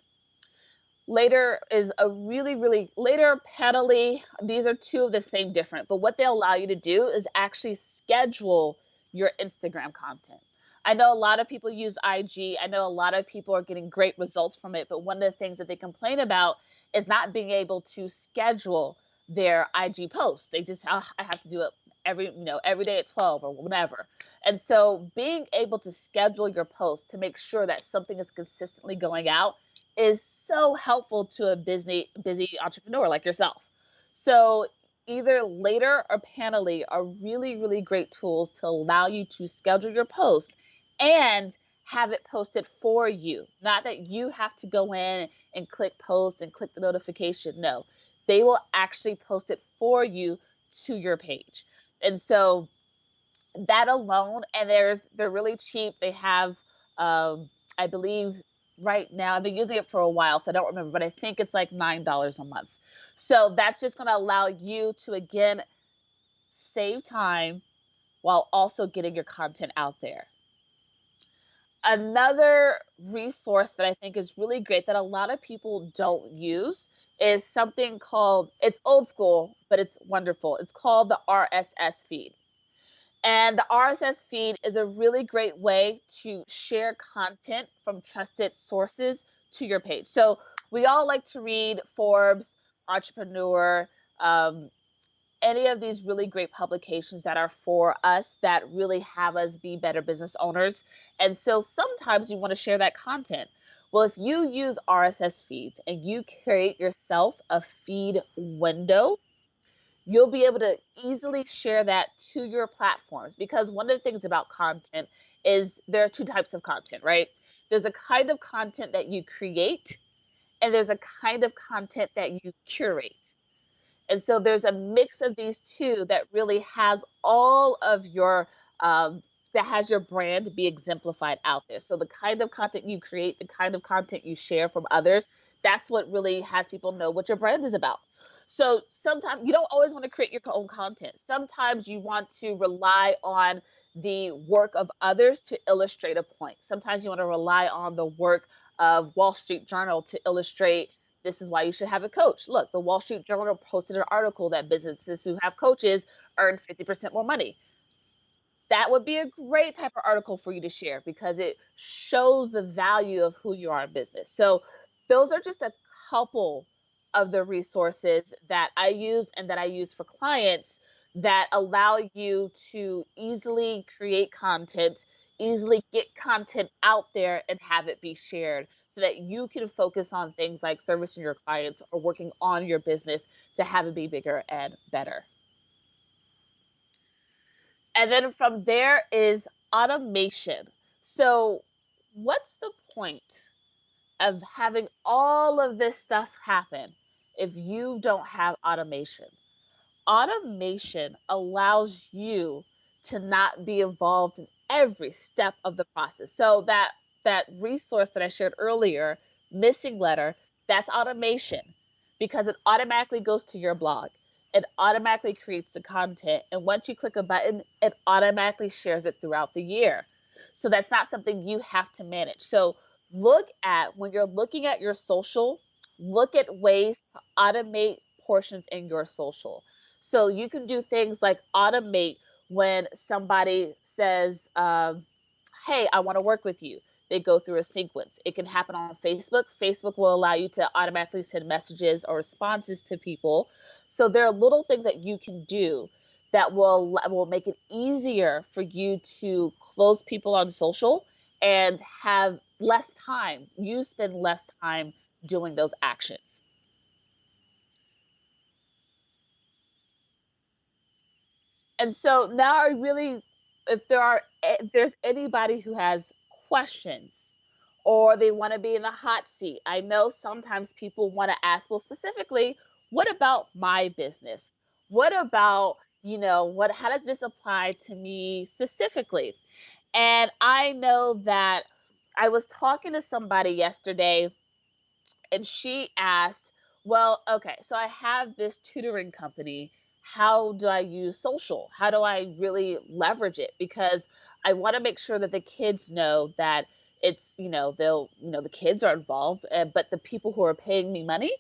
Later is a really, Later, Panelly, these are two of the same different, but what they allow you to do is actually schedule your Instagram content. I know a lot of people use IG. I know a lot of people are getting great results from it, but one of the things that they complain about is not being able to schedule their IG posts. They just, I have to do it every day at 12 or whatever. And so being able to schedule your post to make sure that something is consistently going out is so helpful to a busy entrepreneur like yourself. So either Later or Panelly are really great tools to allow you to schedule your post and have it posted for you. Not that you have to go in and click post and click the notification. No, they will actually post it for you to your page. And so that alone, and they're really cheap. They have, I believe right now. I've been using it for a while, so I don't remember, but I think it's like $9 a month. So that's just going to allow you to, again, save time while also getting your content out there. Another resource that I think is really great that a lot of people don't use is something called, it's old school, but it's wonderful. It's called the RSS feed. And the RSS feed is a really great way to share content from trusted sources to your page. So we all like to read Forbes, Entrepreneur, um, any of these really great publications that are for us, that really have us be better business owners. And so sometimes you want to share that content. Well, if you use RSS feeds and you create yourself a feed window, you'll be able to easily share that to your platforms. Because one of the things about content is there are two types of content, right? There's a kind of content that you create, and there's a kind of content that you curate. And so there's a mix of these two that really has all of your that has your brand be exemplified out there. So the kind of content you create, the kind of content you share from others, that's what really has people know what your brand is about. So sometimes you don't always want to create your own content. Sometimes you want to rely on the work of others to illustrate a point. Sometimes you want to rely on the work of Wall Street Journal to illustrate this is why you should have a coach. Look, the Wall Street Journal posted an article that businesses who have coaches earn 50% more money. That would be a great type of article for you to share because it shows the value of who you are in business. So those are just a couple of the resources that I use and that I use for clients that allow you to easily create content, easily get content out there and have it be shared so that you can focus on things like servicing your clients or working on your business to have it be bigger and better. And then from there is automation. So, what's the point of having all of this stuff happen if you don't have automation? Automation allows you to not be involved in every step of the process. So that resource that I shared earlier, Missing Letter, that's automation because it automatically goes to your blog. It automatically creates the content, and once you click a button, it automatically shares it throughout the year. So that's not something you have to manage. So look at when you're looking at your social, look at ways to automate portions in your social. So you can do things like automate when somebody says, hey, I want to work with you. They go through a sequence. It can happen on Facebook. Facebook will allow you to automatically send messages or responses to people. So there are little things that you can do that will make it easier for you to close people on social and have less time. You spend less time doing those actions. And so now I really, if there's anybody who has questions or they want to be in the hot seat, I know sometimes people want to ask, well, specifically, what about my business? What about, how does this apply to me specifically? And I know that I was talking to somebody yesterday and she asked, well, okay, so I have this tutoring company. How do I use social? How do I really leverage it? Because I want to make sure that the kids know that it's, the kids are involved, but the people who are paying me money,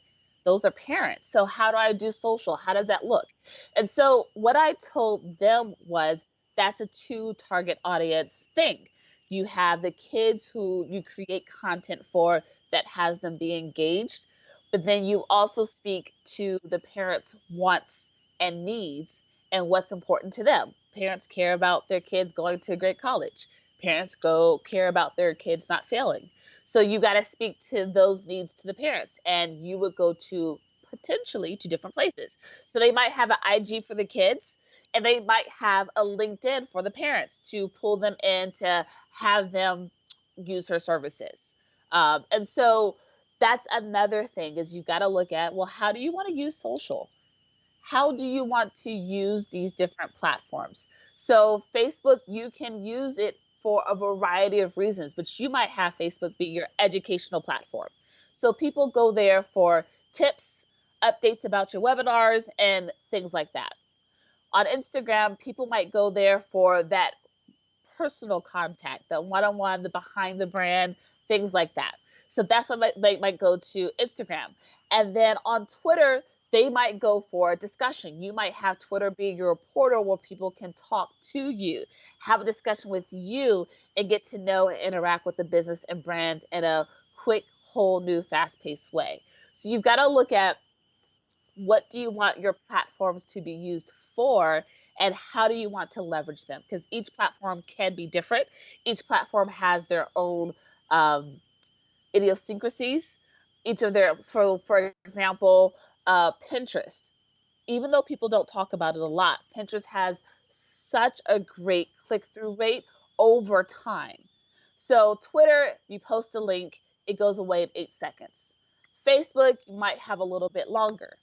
those are parents. So how do I do social? How does that look? And so what I told them was that's a two target audience thing. You have the kids who you create content for that has them be engaged, but then you also speak to the parents' wants and needs and what's important to them. Parents care about their kids going to a great college. Parents go care about their kids not failing. So you got to speak to those needs to the parents, and you would go to potentially to different places. So they might have an IG for the kids, and they might have a LinkedIn for the parents to pull them in to have them use her services. And so that's another thing is you got to look at, well, how do you want to use social? How do you want to use these different platforms? So Facebook, you can use it for a variety of reasons, but you might have Facebook be your educational platform. So people go there for tips, updates about your webinars, and things like that. On Instagram, people might go there for that personal contact, the one-on-one, the behind the brand, things like that. So that's what they might go to Instagram. And then on Twitter, they might go for a discussion. You might have Twitter be your portal where people can talk to you, have a discussion with you, and get to know and interact with the business and brand in a quick, whole new, fast-paced way. So you've got to look at what do you want your platforms to be used for, and how do you want to leverage them, because each platform can be different. Each platform has their own idiosyncrasies. Each of their, for example, Pinterest, even though people don't talk about it a lot, Pinterest has such a great click-through rate over time. So Twitter, you post a link, it goes away in 8 seconds. Facebook, you might have a little bit longer.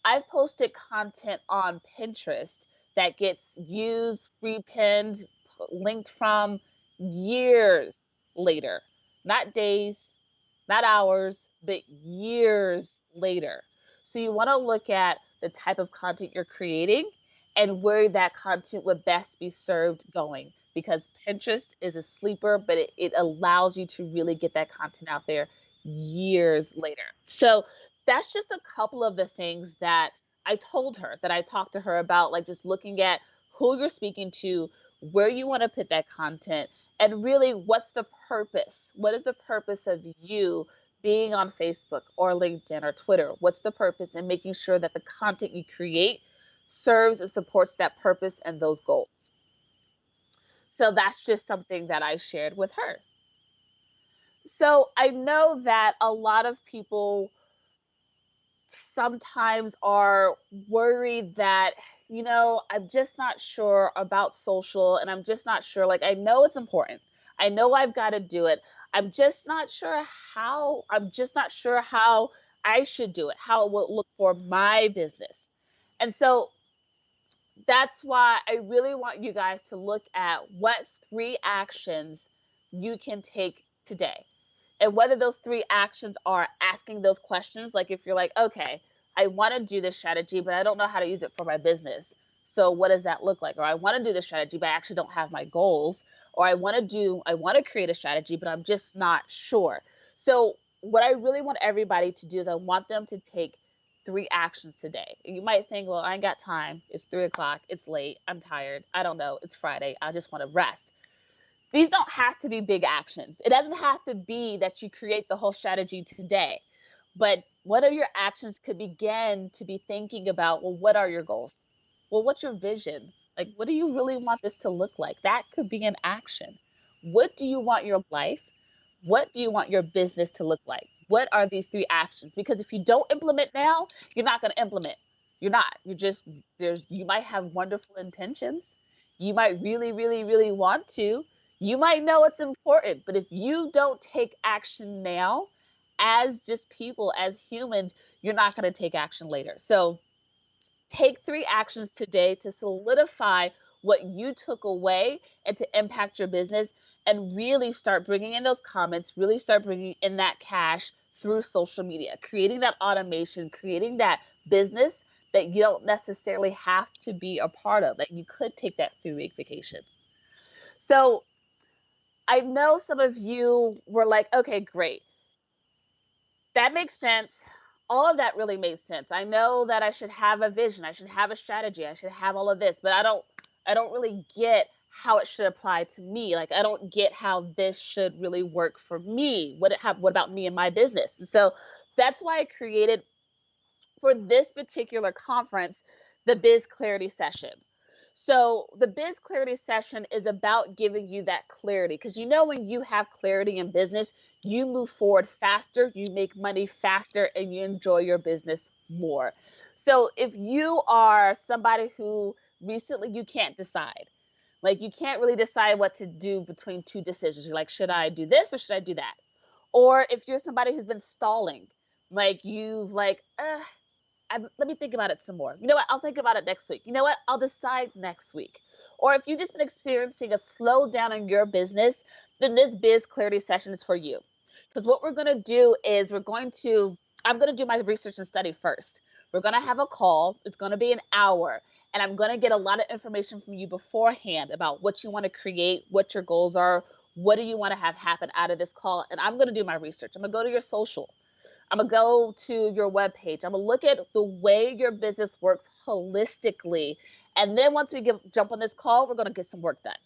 I've posted content on Pinterest that gets used, repinned, linked from years later. Not days, not hours, but years later. So you want to look at the type of content you're creating and where that content would best be served going, because Pinterest is a sleeper, but it allows you to really get that content out there years later. So that's just a couple of the things that I told her, that I talked to her about, like just looking at who you're speaking to, where you want to put that content, and really what's the purpose? What is the purpose of you being on Facebook or LinkedIn or Twitter? What's the purpose in making sure that the content you create serves and supports that purpose and those goals? So that's just something that I shared with her. So I know that a lot of people sometimes are worried that, I'm just not sure about social, and I'm just not sure. Like, I know it's important. I know I've got to do it. I'm just not sure how. I'm just not sure how I should do it, how it will look for my business. And so that's why I really want you guys to look at what 3 actions you can take today. And whether those 3 actions are asking those questions, like if you're like, okay, I want to do this strategy, but I don't know how to use it for my business. So what does that look like? Or I want to do this strategy, but I actually don't have my goals. Or I want to create a strategy, but I'm just not sure. So what I really want everybody to do is I want them to take 3 actions today. You might think, well, I ain't got time. It's 3 o'clock. It's late. I'm tired. I don't know. It's Friday. I just want to rest. These don't have to be big actions. It doesn't have to be that you create the whole strategy today. But what are your actions could begin to be thinking about, well, what are your goals? Well, what's your vision? Like, what do you really want this to look like? That could be an action. What do you want your life? What do you want your business to look like? What are these 3 actions? Because if you don't implement now, you're not going to implement. You're not. You might have wonderful intentions. You might really, really, really want to. You might know it's important, but if you don't take action now, as just people, as humans, you're not going to take action later. So take 3 actions today to solidify what you took away and to impact your business, and really start bringing in those comments, really start bringing in that cash through social media, creating that automation, creating that business that you don't necessarily have to be a part of, that you could take that 3-week vacation. So I know some of you were like, okay, great. That makes sense. All of that really made sense. I know that I should have a vision. I should have a strategy. I should have all of this, but I don't really get how it should apply to me. Like, I don't get how this should really work for me. What about me and my business? And so that's why I created, for this particular conference, the Biz Clarity session. So the Biz Clarity session is about giving you that clarity, because when you have clarity in business, you move forward faster, you make money faster, and you enjoy your business more. So if you are somebody who recently you can't decide, like you can't really decide what to do between 2 decisions, you're like, should I do this or should I do that? Or if you're somebody who's been stalling, like you've like, let me think about it some more. You know what? I'll think about it next week. You know what? I'll decide next week. or if you've just been experiencing a slowdown in your business, then this biz clarity session is for you. Because what we're going to do is I'm going to do my research and study first. We're going to have a call. It's going to be an hour. And I'm going to get a lot of information from you beforehand about what you want to create, what your goals are, what do you want to have happen out of this call. And I'm going to do my research. I'm going to go to your social. I'm going to go to your webpage. I'm going to look at the way your business works holistically. And then once we jump on this call, we're going to get some work done.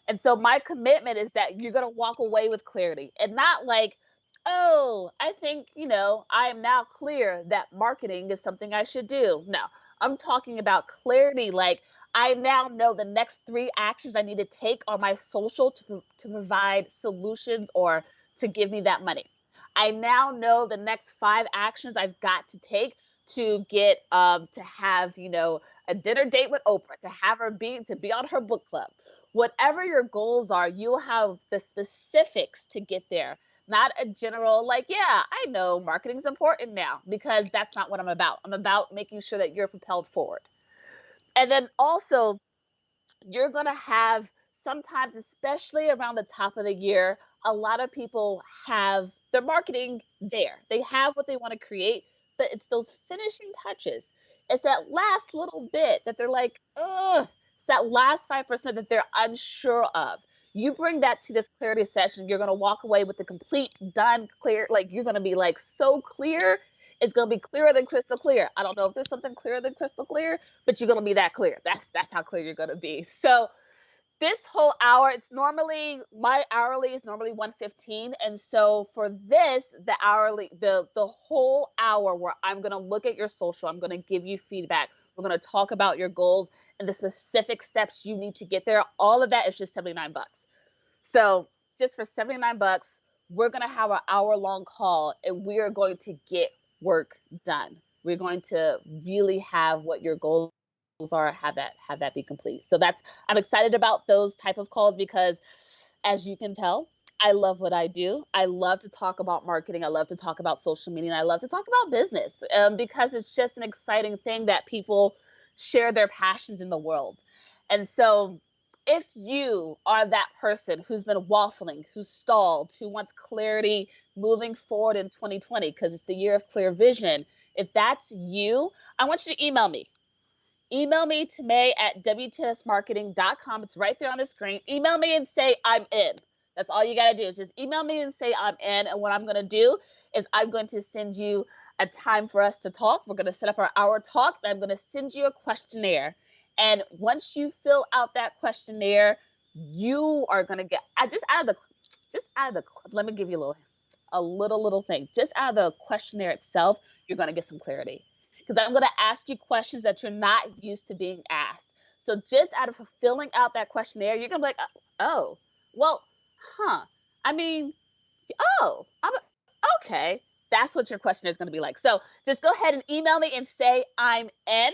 And so my commitment is that you're going to walk away with clarity and not like, oh, I think, I am now clear that marketing is something I should do. No, I'm talking about clarity. Like, I now know the next 3 actions I need to take on my social to provide solutions or to give me that money. I now know the next 5 actions I've got to take to get to have, a dinner date with Oprah, to have her be on her book club. Whatever your goals are, you'll have the specifics to get there. Not a general, like, yeah, I know marketing's important now, because that's not what I'm about. I'm about making sure that you're propelled forward. And then also, you're going to have sometimes, especially around the top of the year, a lot of people have their marketing there. They have what they want to create, but it's those finishing touches. It's that last little bit that they're like, ugh. It's that last 5% that they're unsure of. You bring that to this clarity session, you're going to walk away with the complete, done, clear. Like, you're going to be like so clear. It's going to be clearer than crystal clear. I don't know if there's something clearer than crystal clear, but you're going to be that clear. That's how clear you're going to be. So this whole hour, my hourly is normally $115. And so for this, the hourly, the whole hour where I'm going to look at your social, I'm going to give you feedback. We're going to talk about your goals and the specific steps you need to get there. All of that is just $79. So just for $79, we're going to have an hour-long call, and we are going to get work done. We're going to really have what your goals are, have that be complete. So I'm excited about those type of calls because, as you can tell, I love what I do. I love to talk about marketing. I love to talk about social media. And I love to talk about business because it's just an exciting thing that people share their passions in the world. And so if you are that person who's been waffling, who's stalled, who wants clarity moving forward in 2020, because it's the year of clear vision, if that's you, I want you to email me. Email me to may@wtsmarketing.com. It's right there on the screen. Email me and say, I'm in. That's all you got to do is just email me and say I'm in. And what I'm going to do is I'm going to send you a time for us to talk. We're going to set up our hour talk. And I'm going to send you a questionnaire. And once you fill out that questionnaire, you are going to get, let me give you a little thing. Just out of the questionnaire itself, you're going to get some clarity. Because I'm going to ask you questions that you're not used to being asked. So just out of filling out that questionnaire, you're going to be like, oh, well, okay. That's what your questionnaire is going to be like. So just go ahead and email me and say I'm in,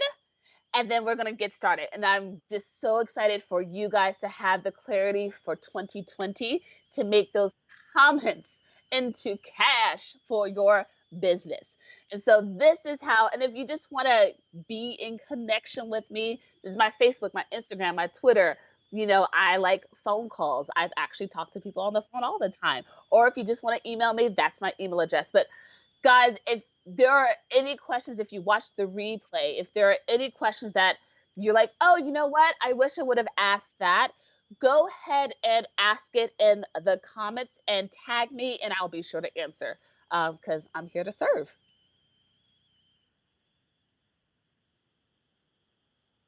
and then we're going to get started. And I'm just so excited for you guys to have the clarity for 2020 to make those comments into cash for your business. And so this is how, and if you just want to be in connection with me, this is my Facebook, my Instagram, my Twitter. I like phone calls. I've actually talked to people on the phone all the time. Or if you just want to email me, that's my email address. But guys, if there are any questions, if you watch the replay, if there are any questions that you're like, oh, you know what? I wish I would have asked that. Go ahead and ask it in the comments and tag me, and I'll be sure to answer because I'm here to serve.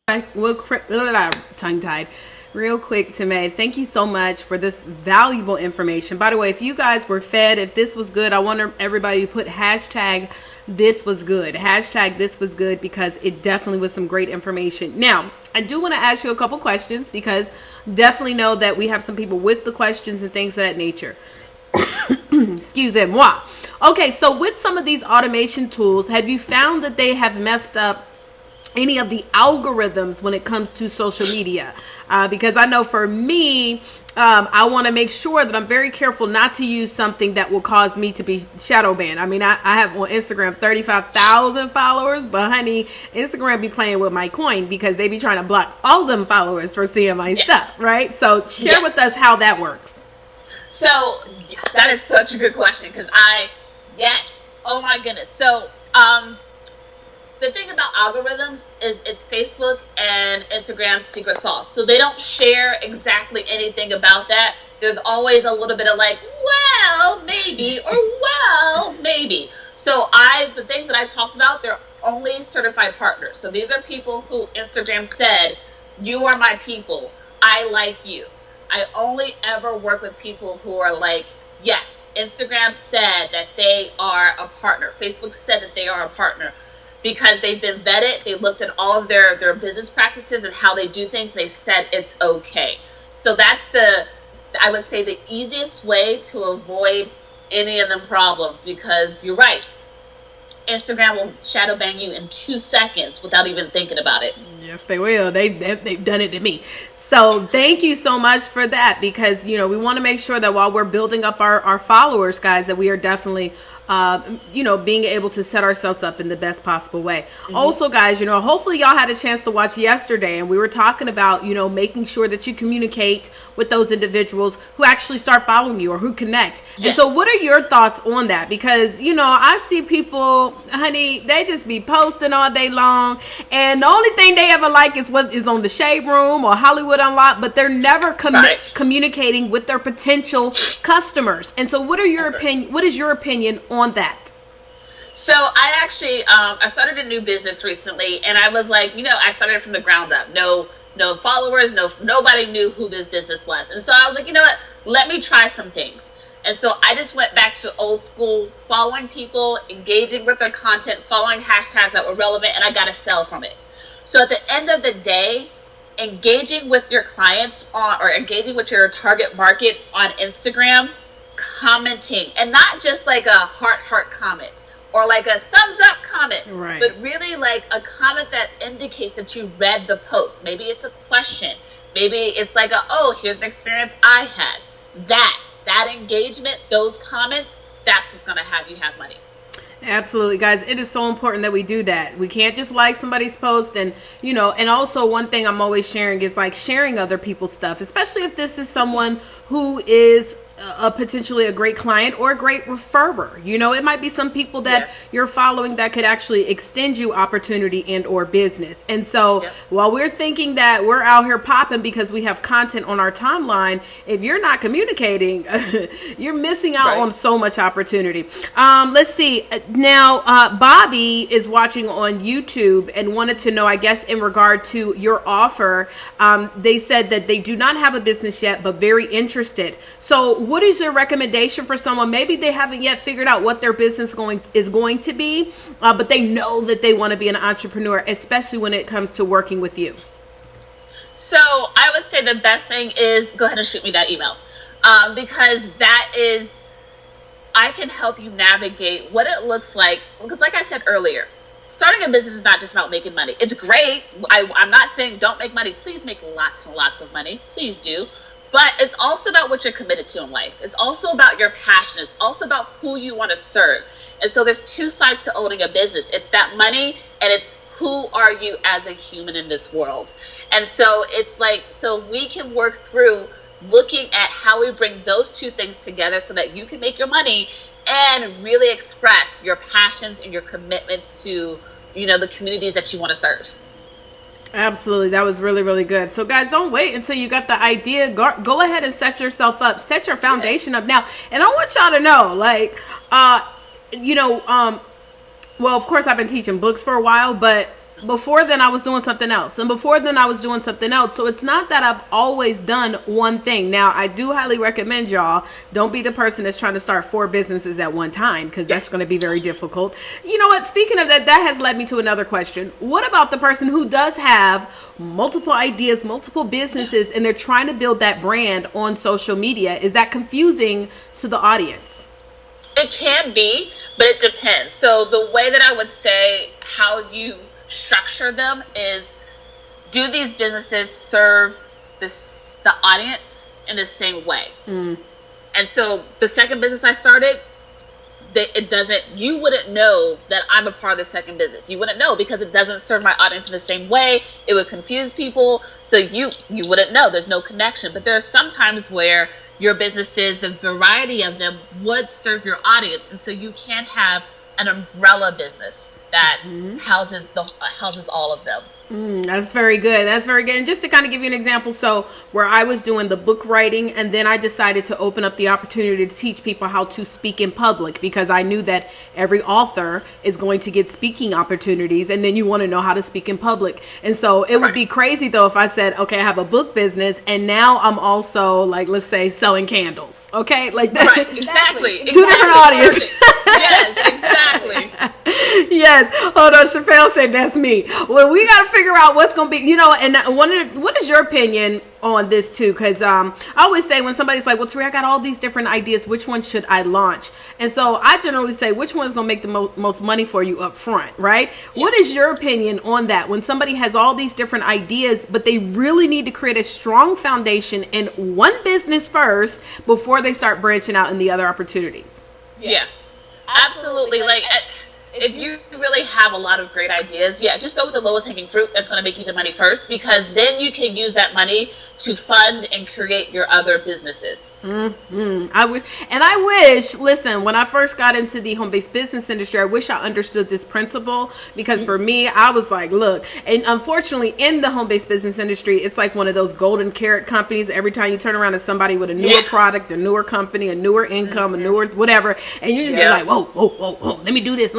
Tongue-tied. Real quick, Timay, thank you so much for this valuable information. By the way, if you guys were fed, if this was good, I want everybody to put hashtag this was good. Hashtag this was good, because it definitely was some great information. Now, I do want to ask you a couple questions, because definitely know that we have some people with the questions and things of that nature. Excusez-moi. Okay, so with some of these automation tools, have you found that they have messed up any of the algorithms when it comes to social media? Because I know for me, I want to make sure that I'm very careful not to use something that will cause me to be shadow banned. I mean, I have on Instagram 35,000 followers, but honey, Instagram be playing with my coin because they be trying to block all them followers for seeing my stuff, right? So share with us how that works. So that is such a good question because oh my goodness. So, the thing about algorithms is it's Facebook and Instagram's secret sauce. So they don't share exactly anything about that. There's always a little bit of like, well, maybe, or well, maybe. So the things that I talked about, they're only certified partners. So these are people who Instagram said, you are my people. I like you. I only ever work with people who are like, yes, Instagram said that they are a partner. Facebook said that they are a partner. Because they've been vetted, they looked at all of their business practices and how they do things, and they said it's okay. So that's I would say the easiest way to avoid any of them problems, because you're right. Instagram will shadow ban you in 2 seconds without even thinking about it. Yes, they will. They've done it to me. So thank you so much for that, because, we want to make sure that while we're building up our followers, guys, that we are definitely being able to set ourselves up in the best possible way. Mm-hmm. Also, guys, hopefully y'all had a chance to watch yesterday, and we were talking about, making sure that you communicate with those individuals who actually start following you or who connect. Yes. And so what are your thoughts on that? Because, I see people, honey, they just be posting all day long, and the only thing they ever like is what is on the Shade Room or Hollywood Unlocked, but they're never communicating with their potential customers. And so what is your opinion on that? So I actually, I started a new business recently, and I was like, I started from the ground up. No followers, nobody knew who this business was. And so I was like, you know what, let me try some things. And so I just went back to old school, following people, engaging with their content, following hashtags that were relevant, and I got a sell from it. So at the end of the day, engaging with your clients or engaging with your target market on Instagram, commenting, and not just like a heart comment or like a thumbs up comment, right, but really like a comment that indicates that you read the post. Maybe it's a question, maybe it's like here's an experience I had. That engagement, those comments, that's what's going to have you have money. Absolutely, guys. It is so important that we do that. We can't just like somebody's post, and and also one thing I'm always sharing is like sharing other people's stuff, especially if this is someone who is potentially a great client or a great referrer. It might be some people that you're following that could actually extend you opportunity and or business. And so while we're thinking that we're out here popping because we have content on our timeline, if you're not communicating, you're missing out on so much opportunity. Let's see. Now, Bobby is watching on YouTube and wanted to know, I guess, in regard to your offer, they said that they do not have a business yet, but very interested. So what is your recommendation for someone? Maybe they haven't yet figured out what their business is going to be, but they know that they want to be an entrepreneur, especially when it comes to working with you. So I would say the best thing is go ahead and shoot me that email, because I can help you navigate what it looks like. Because like I said earlier, starting a business is not just about making money. It's great. I'm not saying don't make money. Please make lots and lots of money. Please do. But it's also about what you're committed to in life. It's also about your passion. It's also about who you want to serve. And so there's two sides to owning a business. It's that money, and it's who are you as a human in this world. And so it's like, so we can work through looking at how we bring those two things together so that you can make your money and really express your passions and your commitments to, the communities that you want to serve. Absolutely. That was really, really good. So guys, don't wait until you got the idea. Go ahead and set yourself up. Set your foundation up now. And I want y'all to know, well, of course I've been teaching books for a while, but before then I was doing something else. And before then I was doing something else. So it's not that I've always done one thing. Now, I do highly recommend y'all don't be the person that's trying to start 4 businesses at one time, because that's going to be very difficult. You know what? Speaking of that has led me to another question. What about the person who does have multiple ideas, multiple businesses, and they're trying to build that brand on social media? Is that confusing to the audience? It can be, but it depends. So the way that I would say how you structure them is, do these businesses serve the audience in the same way. And so the second business I started, you wouldn't know that I'm a part of the second business. You wouldn't know because it doesn't serve my audience in the same way. It would confuse people. So you wouldn't know. There's no connection. But there are some times where your businesses, the variety of them, would serve your audience. And so you can have an umbrella business that houses all of them. That's very good. That's very good. And just to kind of give you an example, so where I was doing the book writing, and then I decided to open up the opportunity to teach people how to speak in public, because I knew that every author is going to get speaking opportunities, and then you want to know how to speak in public. And so it would be crazy though if I said, okay, I have a book business and now I'm also, like, let's say, selling candles. Okay, like that. Right, exactly. Two different audiences. Yes, exactly. Yes. Hold on. Chappelle said that's me. Well, we got to figure out what's going to be, and what is your opinion on this too? Because I always say when somebody's like, well, Tari, I got all these different ideas, which one should I launch? And so I generally say, which one's going to make the most money for you up front, right? Yeah. What is your opinion on that? When somebody has all these different ideas, but they really need to create a strong foundation in one business first before they start branching out in the other opportunities. Yeah, absolutely. Like, if you really have a lot of great ideas, just go with the lowest hanging fruit that's going to make you the money first, because then you can use that money to fund and create your other businesses. I wish, listen, when I first got into the home-based business industry, I wish I understood this principle, because for me, I was like, look, and unfortunately in the home-based business industry, it's like one of those golden carrot companies. Every time you turn around to somebody with a newer product, a newer company, a newer income, a newer whatever, and you just be like, whoa, let me do this.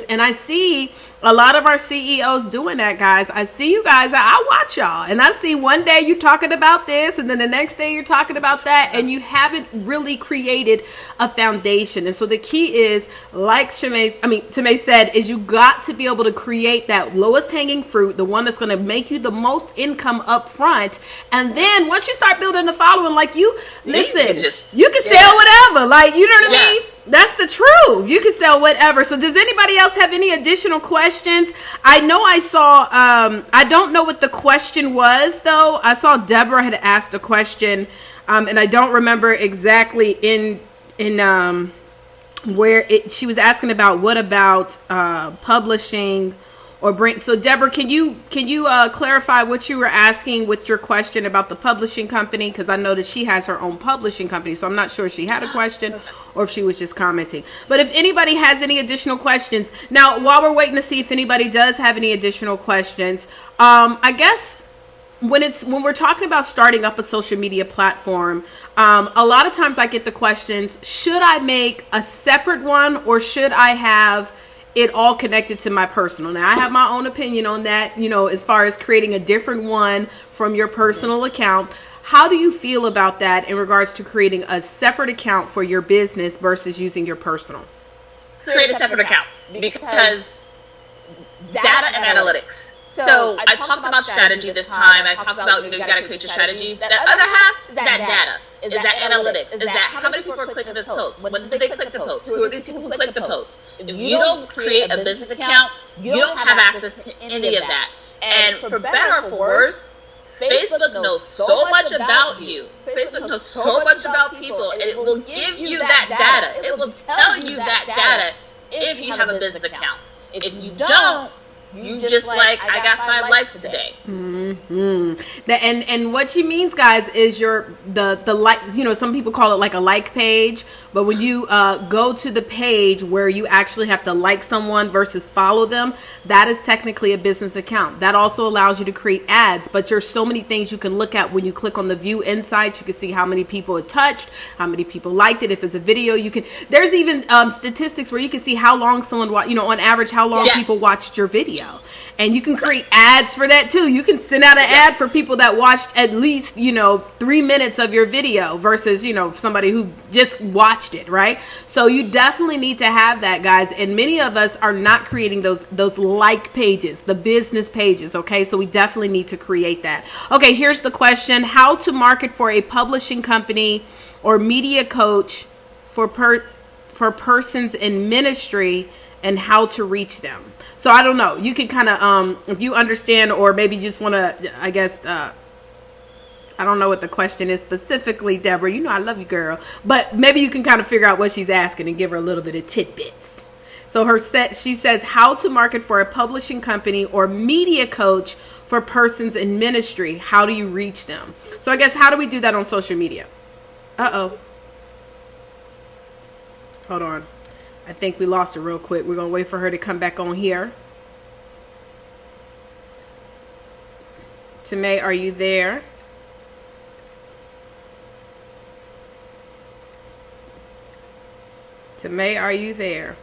And I see a lot of our CEOs doing that, guys. I see you guys. I watch y'all, and I see one day you talking about this, and then the next day you're talking about that, and you haven't really created a foundation. And so the key is, like Tamae said, is you got to be able to create that lowest hanging fruit, the one that's going to make you the most income up front. And then once you start building the following, like you can sell whatever. Like, you know what I mean? That's the truth. You can sell whatever. So does anybody else have any additional questions? I know I saw, I don't know what the question was though. I saw Deborah had asked a question, and I don't remember exactly in where she was asking about what about publishing or bring. So Deborah, can you clarify what you were asking with your question about the publishing company? Because I know that she has her own publishing company, so I'm not sure if she had a question or if she was just commenting. But if anybody has any additional questions, now while we're waiting to see if anybody does have any additional questions, I guess when we're talking about starting up a social media platform, a lot of times I get the questions, should I make a separate one or should I have it all connected to my personal? Now I have my own opinion on that, as far as creating a different one from your personal account. How do you feel about that in regards to creating a separate account for your business versus using your personal? Create a separate account because data and analytics. So I talked about strategy this time. I talked about, you got to create your strategy. That other half is that data. Is that analytics? Is that how many people are clicking this post? When did they click the post? Who are these people who click the post? If you don't create a business account, you don't have access to any of that. And for better or for worse, Facebook knows so much about you. Facebook knows so much about people, and it will give you that data. It will tell you that data if you have a business account. If you don't, you just like, I got 5 likes today. And what she means, guys, is the like, some people call it like a like page, but when you go to the page where you actually have to like someone versus follow them, that is technically a business account. That also allows you to create ads, but there's so many things you can look at when you click on the view insights. You can see how many people it touched, how many people liked it. If it's a video, there's even statistics where you can see how long someone on average, how long people watched your video. And you can create ads for that too. You can send out an ad for people that watched at least, 3 minutes of your video versus, somebody who just watched it, right? So you definitely need to have that, guys. And many of us are not creating those like pages, the business pages, okay? So we definitely need to create that. Okay, here's the question. How to market for a publishing company or media coach for persons in ministry and how to reach them. So I don't know. You can kind of, if you understand, or maybe just want to, I guess, I don't know what the question is specifically, Deborah. You know I love you, girl. But maybe you can kind of figure out what she's asking and give her a little bit of tidbits. So she says, how to market for a publishing company or media coach for persons in ministry. How do you reach them? So I guess, how do we do that on social media? Uh-oh. Hold on. I think we lost her real quick. We're going to wait for her to come back on here. Tamay, are you there? Tamay, are you there?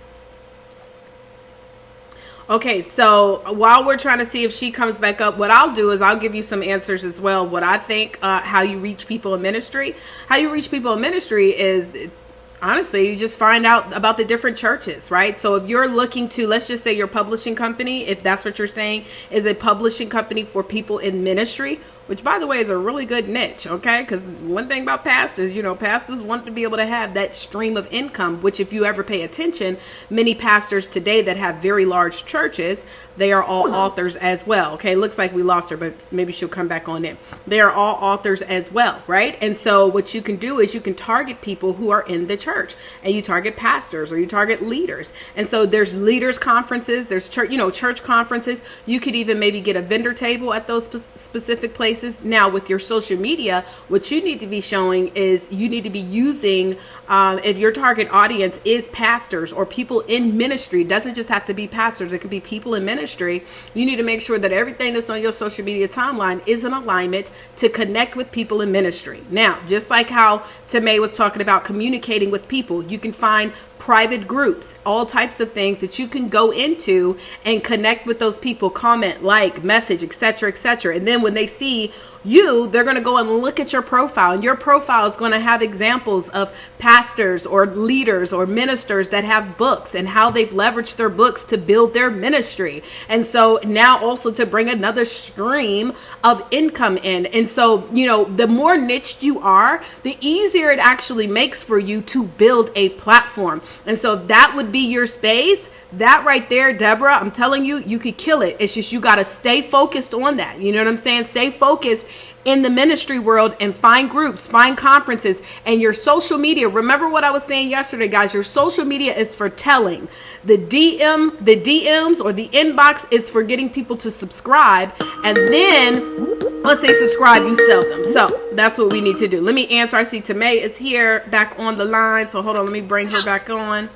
Okay, so while we're trying to see if she comes back up, what I'll do is I'll give you some answers as well. What I think, how you reach people in ministry. How you reach people in ministry is, it's honestly, you just find out about the different churches, right? So if you're looking to, let's just say your publishing company, if that's what you're saying, is a publishing company for people in ministry, which, by the way, is a really good niche, okay? Because one thing about pastors, pastors want to be able to have that stream of income, which, if you ever pay attention, many pastors today that have very large churches, they are all authors as well, okay? Looks like we lost her, but maybe she'll come back on in. They are all authors as well, right? And so what you can do is you can target people who are in the church, and you target pastors or you target leaders. And so there's leaders conferences, there's church conferences. You could even maybe get a vendor table at those specific places. Now, with your social media, what you need to be showing is you need to be using, if your target audience is pastors or people in ministry, it doesn't just have to be pastors, it could be people in ministry. You need to make sure that everything that's on your social media timeline is in alignment to connect with people in ministry. Now, just like how Tamay was talking about communicating with people, you can find private groups, all types of things that you can go into and connect with those people, comment, like, message, etc., etc. And then when they see you, they're going to go and look at your profile, and your profile is going to have examples of pastors or leaders or ministers that have books and how they've leveraged their books to build their ministry. And so now also to bring another stream of income in. And so, the more niched you are, the easier it actually makes for you to build a platform. And so if that would be your space, that right there, Deborah, I'm telling you, you could kill it. It's just you got to stay focused on that. You know what I'm saying? Stay focused in the ministry world and find groups, find conferences, and your social media. Remember what I was saying yesterday, guys. Your social media is for telling. The DMs or the inbox is for getting people to subscribe. And then let's say subscribe, you sell them. So that's what we need to do. Let me answer. I see Tamay is here back on the line. So hold on. Let me bring her back on.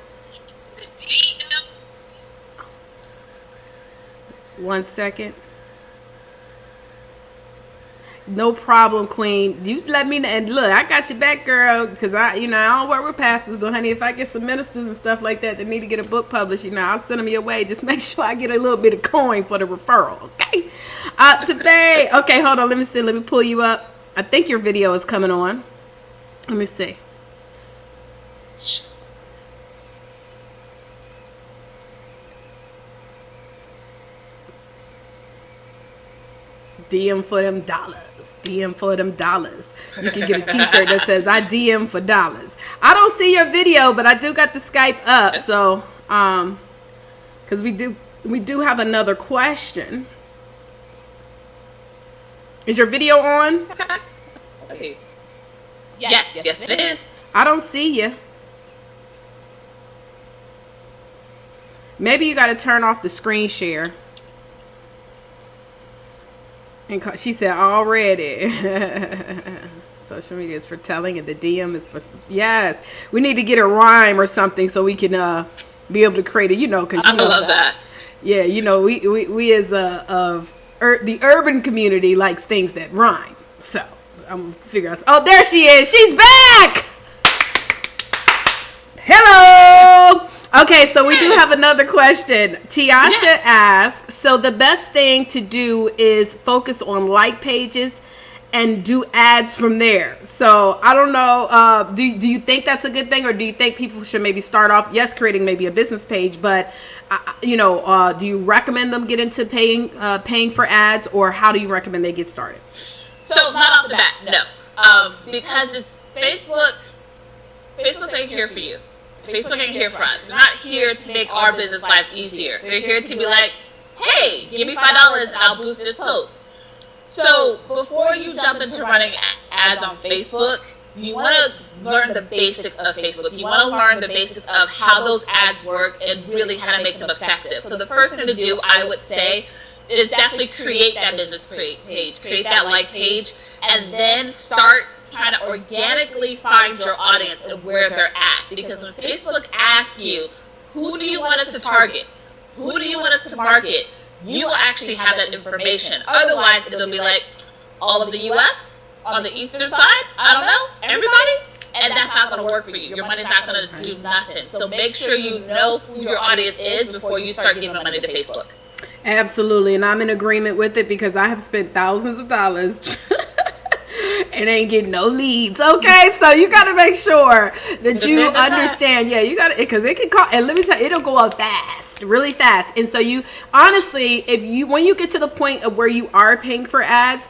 One second. No problem, Queen. You let me know. And look, I got your back, girl, because I don't work with pastors, but honey, if I get some ministers and stuff like that need to get a book published, I'll send them your way. Just make sure I get a little bit of coin for the referral, okay? Today, okay, hold on. Let me see. Let me pull you up. I think your video is coming on. Let me see. DM for them dollars. DM for them dollars. You can get a t-shirt that says I DM for dollars. I don't see your video, but I do got the Skype up. So, because we do have another question. Is your video on? Okay. Yes, it is. I don't see you. Maybe you got to turn off the screen share. And she said already. Social media is for telling, and the DM is for yes. We need to get a rhyme or something so we can be able to create it. Because I love that. Yeah, we as the urban community likes things that rhyme. So I'm gonna figure out. Oh, there she is. She's back. Hello. Okay, so we do have another question. Tiasha asks, so the best thing to do is focus on like pages and do ads from there. So I don't know, do you think that's a good thing, or do you think people should maybe start off, yes, creating maybe a business page, but do you recommend them get into paying for ads, or how do you recommend they get started? So not off the bat, no, because it's Facebook ain't here for you. Facebook ain't here for us. They're not here to make our business lives easier. They're here to be like, hey, give me $5 and I'll boost this post. So before you jump into running ads on Facebook, you want to learn the basics of Facebook. You want to learn the basics of how those ads work and really how to make them effective. So the first thing to do, I would say, is definitely create that business page, create that like page, and then start trying to organically find your audience and where they're at. Because when Facebook asks you, who do you want us to target? Who do you want us to market? You will actually have that information. Otherwise, it'll be like all of the U.S. on the eastern side. I don't know, everybody. And that's not going to work for you. Your money's not going to do nothing. So make sure you know who your audience is before you start giving money to Facebook. Absolutely. And I'm in agreement with it because I have spent thousands of dollars and ain't getting no leads. Okay, so you got to make sure that you understand. Yeah, you got to, because it can call, and let me tell you, it'll go up fast, really fast. And so you honestly, when you get to the point of where you are paying for ads,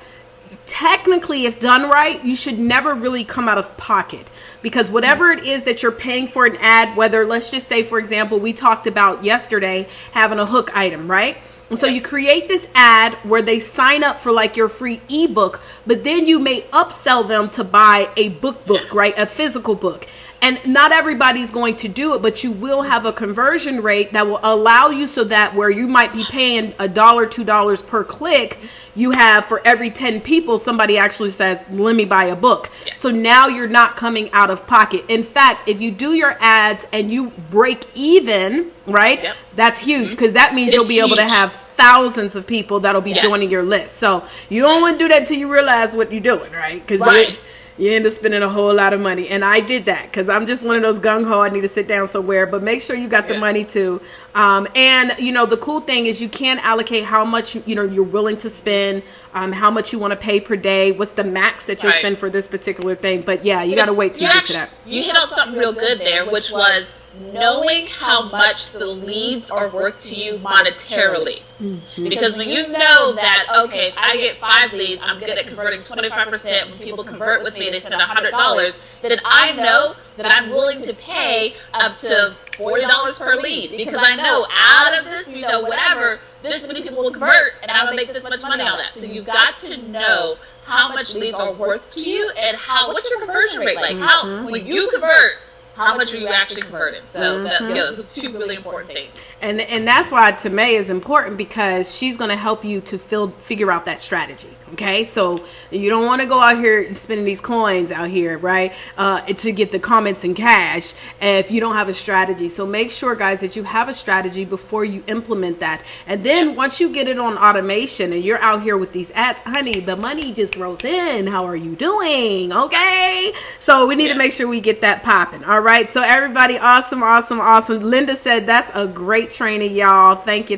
technically, if done right, you should never really come out of pocket, because whatever it is that you're paying for an ad, whether, let's just say, for example, we talked about yesterday having a hook item, right? And so you create this ad where they sign up for like your free ebook, but then you may upsell them to buy a book, right? A physical book. And not everybody's going to do it, but you will have a conversion rate that will allow you, so that where you might be paying $1, $2 per click, you have for every 10 people, somebody actually says, let me buy a book. Yes. So now you're not coming out of pocket. In fact, if you do your ads and you break even, right, yep, that's huge, because that means you'll be able to have thousands of people that'll be joining your list. So you don't want to do that until you realize what you're doing, right? Because you end up spending a whole lot of money. And I did that because I'm just one of those gung-ho, I need to sit down somewhere. But make sure you got the money too. And, you know, the cool thing is you can allocate how much, you know, you're willing to spend, how much you want to pay per day, what's the max that you'll spend for this particular thing. But yeah, you got to wait till you get to that. You hit on something real good there, which was knowing how much the leads are worth to you monetarily. Mm-hmm. Because when you know that, okay, if I get 5 leads, I'm good at converting 25%. When people convert with me, they spend $100, then I know that I'm willing to pay up to $40 per lead, because I know out of this, you know, whatever, this many people will convert, and I'm gonna make this much money on that. So you've got to know how much leads are worth to you, and what's your conversion rate like? How when you convert, how much are you actually converting? So those are 2 really important things. And that's why Tamay is important, because she's going to help you to figure out that strategy. Okay, so you don't want to go out here spending these coins out here, right, to get the comments and cash if you don't have a strategy. So make sure, guys, that you have a strategy before you implement that. And then once you get it on automation and you're out here with these ads, honey, the money just rolls in. How are you doing? Okay, so we need to make sure we get that popping. All right, so everybody, awesome. Linda said that's a great training, y'all. Thank you,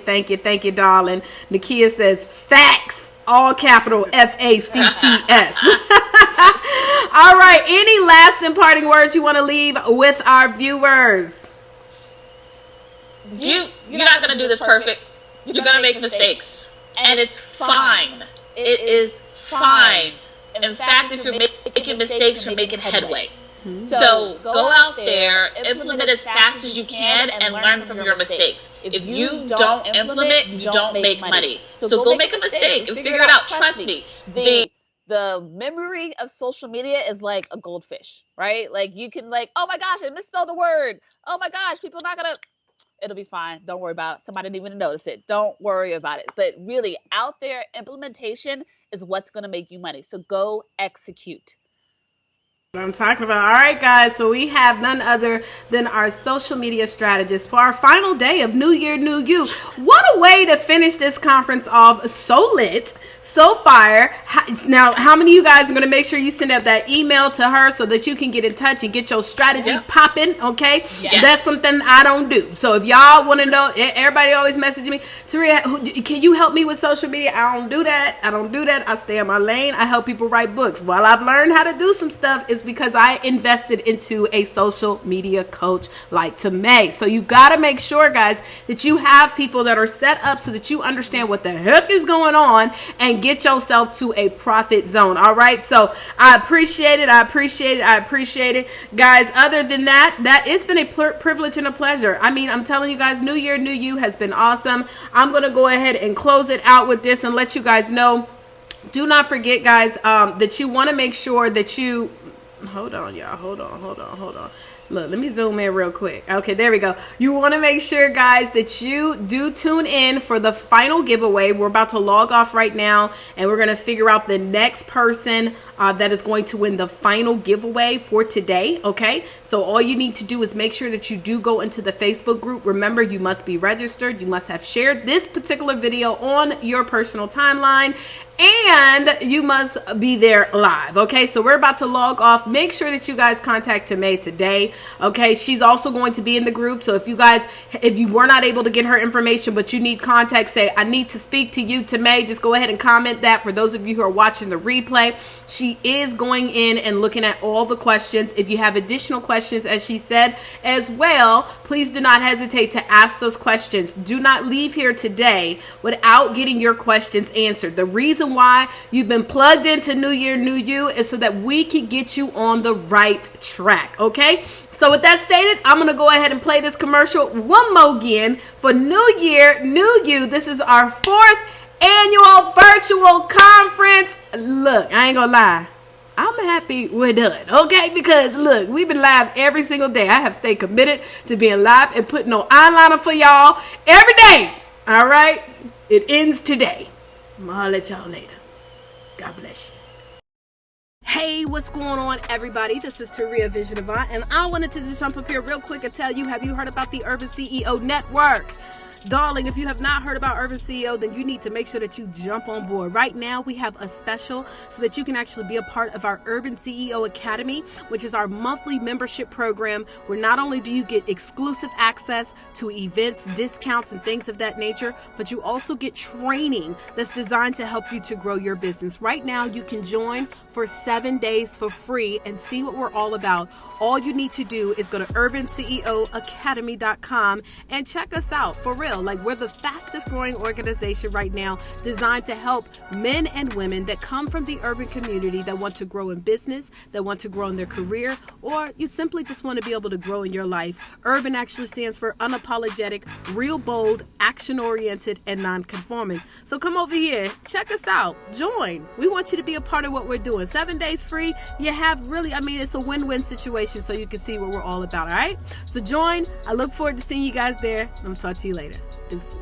darling. Nakia says facts. All capital FACTS. All right. Any last imparting words you want to leave with our viewers? You're not going to do this perfect. You're going to make mistakes. And it's fine. It is fine. In fact, if you're making mistakes, you're making headway. So go out there, implement as fast as you can, and learn from your mistakes. If you don't implement, you don't make money. So go make a mistake and figure it out. Trust me. The memory of social media is like a goldfish, right? Like you can oh my gosh, I misspelled a word. Oh my gosh, people are not going to... It'll be fine. Don't worry about it. Somebody didn't even notice it. Don't worry about it. But really, out there, implementation is what's going to make you money. So go execute. I'm talking about. All right, guys, so we have none other than our social media strategist for our final day of New Year, New You. What a way to finish this conference off. So lit, so fire. Now, how many of you guys are going to make sure you send out that email to her so that you can get in touch and get your strategy popping, okay? Yes. That's something I don't do. So if y'all want to know, everybody always messaging me, Taria, can you help me with social media? I don't do that. I stay in my lane. I help people write books. While I've learned how to do some stuff, it's because I invested into a social media coach like Tamay. So you got to make sure, guys, that you have people that are set up so that you understand what the heck is going on and get yourself to a profit zone. All right. So I appreciate it. Guys, other than that, it's been a privilege and a pleasure. I mean, I'm telling you guys, New Year, New You has been awesome. I'm going to go ahead and close it out with this and let you guys know Do not forget, guys, that you want to make sure that you hold on, y'all. Hold on. Look, let me zoom in real quick. Okay, there we go. You want to make sure, guys, that you do tune in for the final giveaway. We're about to log off right now, and we're going to figure out the next person that is going to win the final giveaway for today. Okay, so all you need to do is make sure that you do go into the Facebook group. Remember, you must be registered. You must have shared this particular video on your personal timeline, and you must be there live. Okay, so we're about to log off. Make sure that you guys contact Tamay today. Okay, she's also going to be in the group. So if you were not able to get her information, but you need contact, say, I need to speak to you, Tamay, just go ahead and comment that. For those of you who are watching the replay, she is going in and looking at all the questions. If you have additional questions, as she said as well, please do not hesitate to ask those questions. Do not leave here today without getting your questions answered. The reason why you've been plugged into New Year, New You is so that we can get you on the right track. Okay, so with that stated, I'm going to go ahead and play this commercial one more again for New Year, New You. This is our 4th annual virtual conference. Look, I ain't gonna lie, I'm happy we're done, okay? Because look, we've been live every single day. I have stayed committed to being live and putting on eyeliner for y'all every day. All right, it ends today. I'm gonna holler at y'all later. God bless you. Hey, what's going on, everybody? This is Taria Vision Avant, and I wanted to just jump up here real quick and tell you, have you heard about the Urban CEO Network? Darling, if you have not heard about Urban CEO, then you need to make sure that you jump on board. Right now, we have a special so that you can actually be a part of our Urban CEO Academy, which is our monthly membership program, where not only do you get exclusive access to events, discounts, and things of that nature, but you also get training that's designed to help you to grow your business. Right now, you can join for 7 days for free and see what we're all about. All you need to do is go to urbanceoacademy.com and check us out. For real, like, we're the fastest growing organization right now, designed to help men and women that come from the urban community that want to grow in business, that want to grow in their career, or you simply just want to be able to grow in your life. Urban actually stands for unapologetic, real bold, action-oriented, and non-conforming. So come over here, check us out, join. We want you to be a part of what we're doing. 7 days free. You have really, it's a win-win situation, so you can see what we're all about. All right, so join. I look forward to seeing you guys there. I'm gonna talk to you later. Deuces.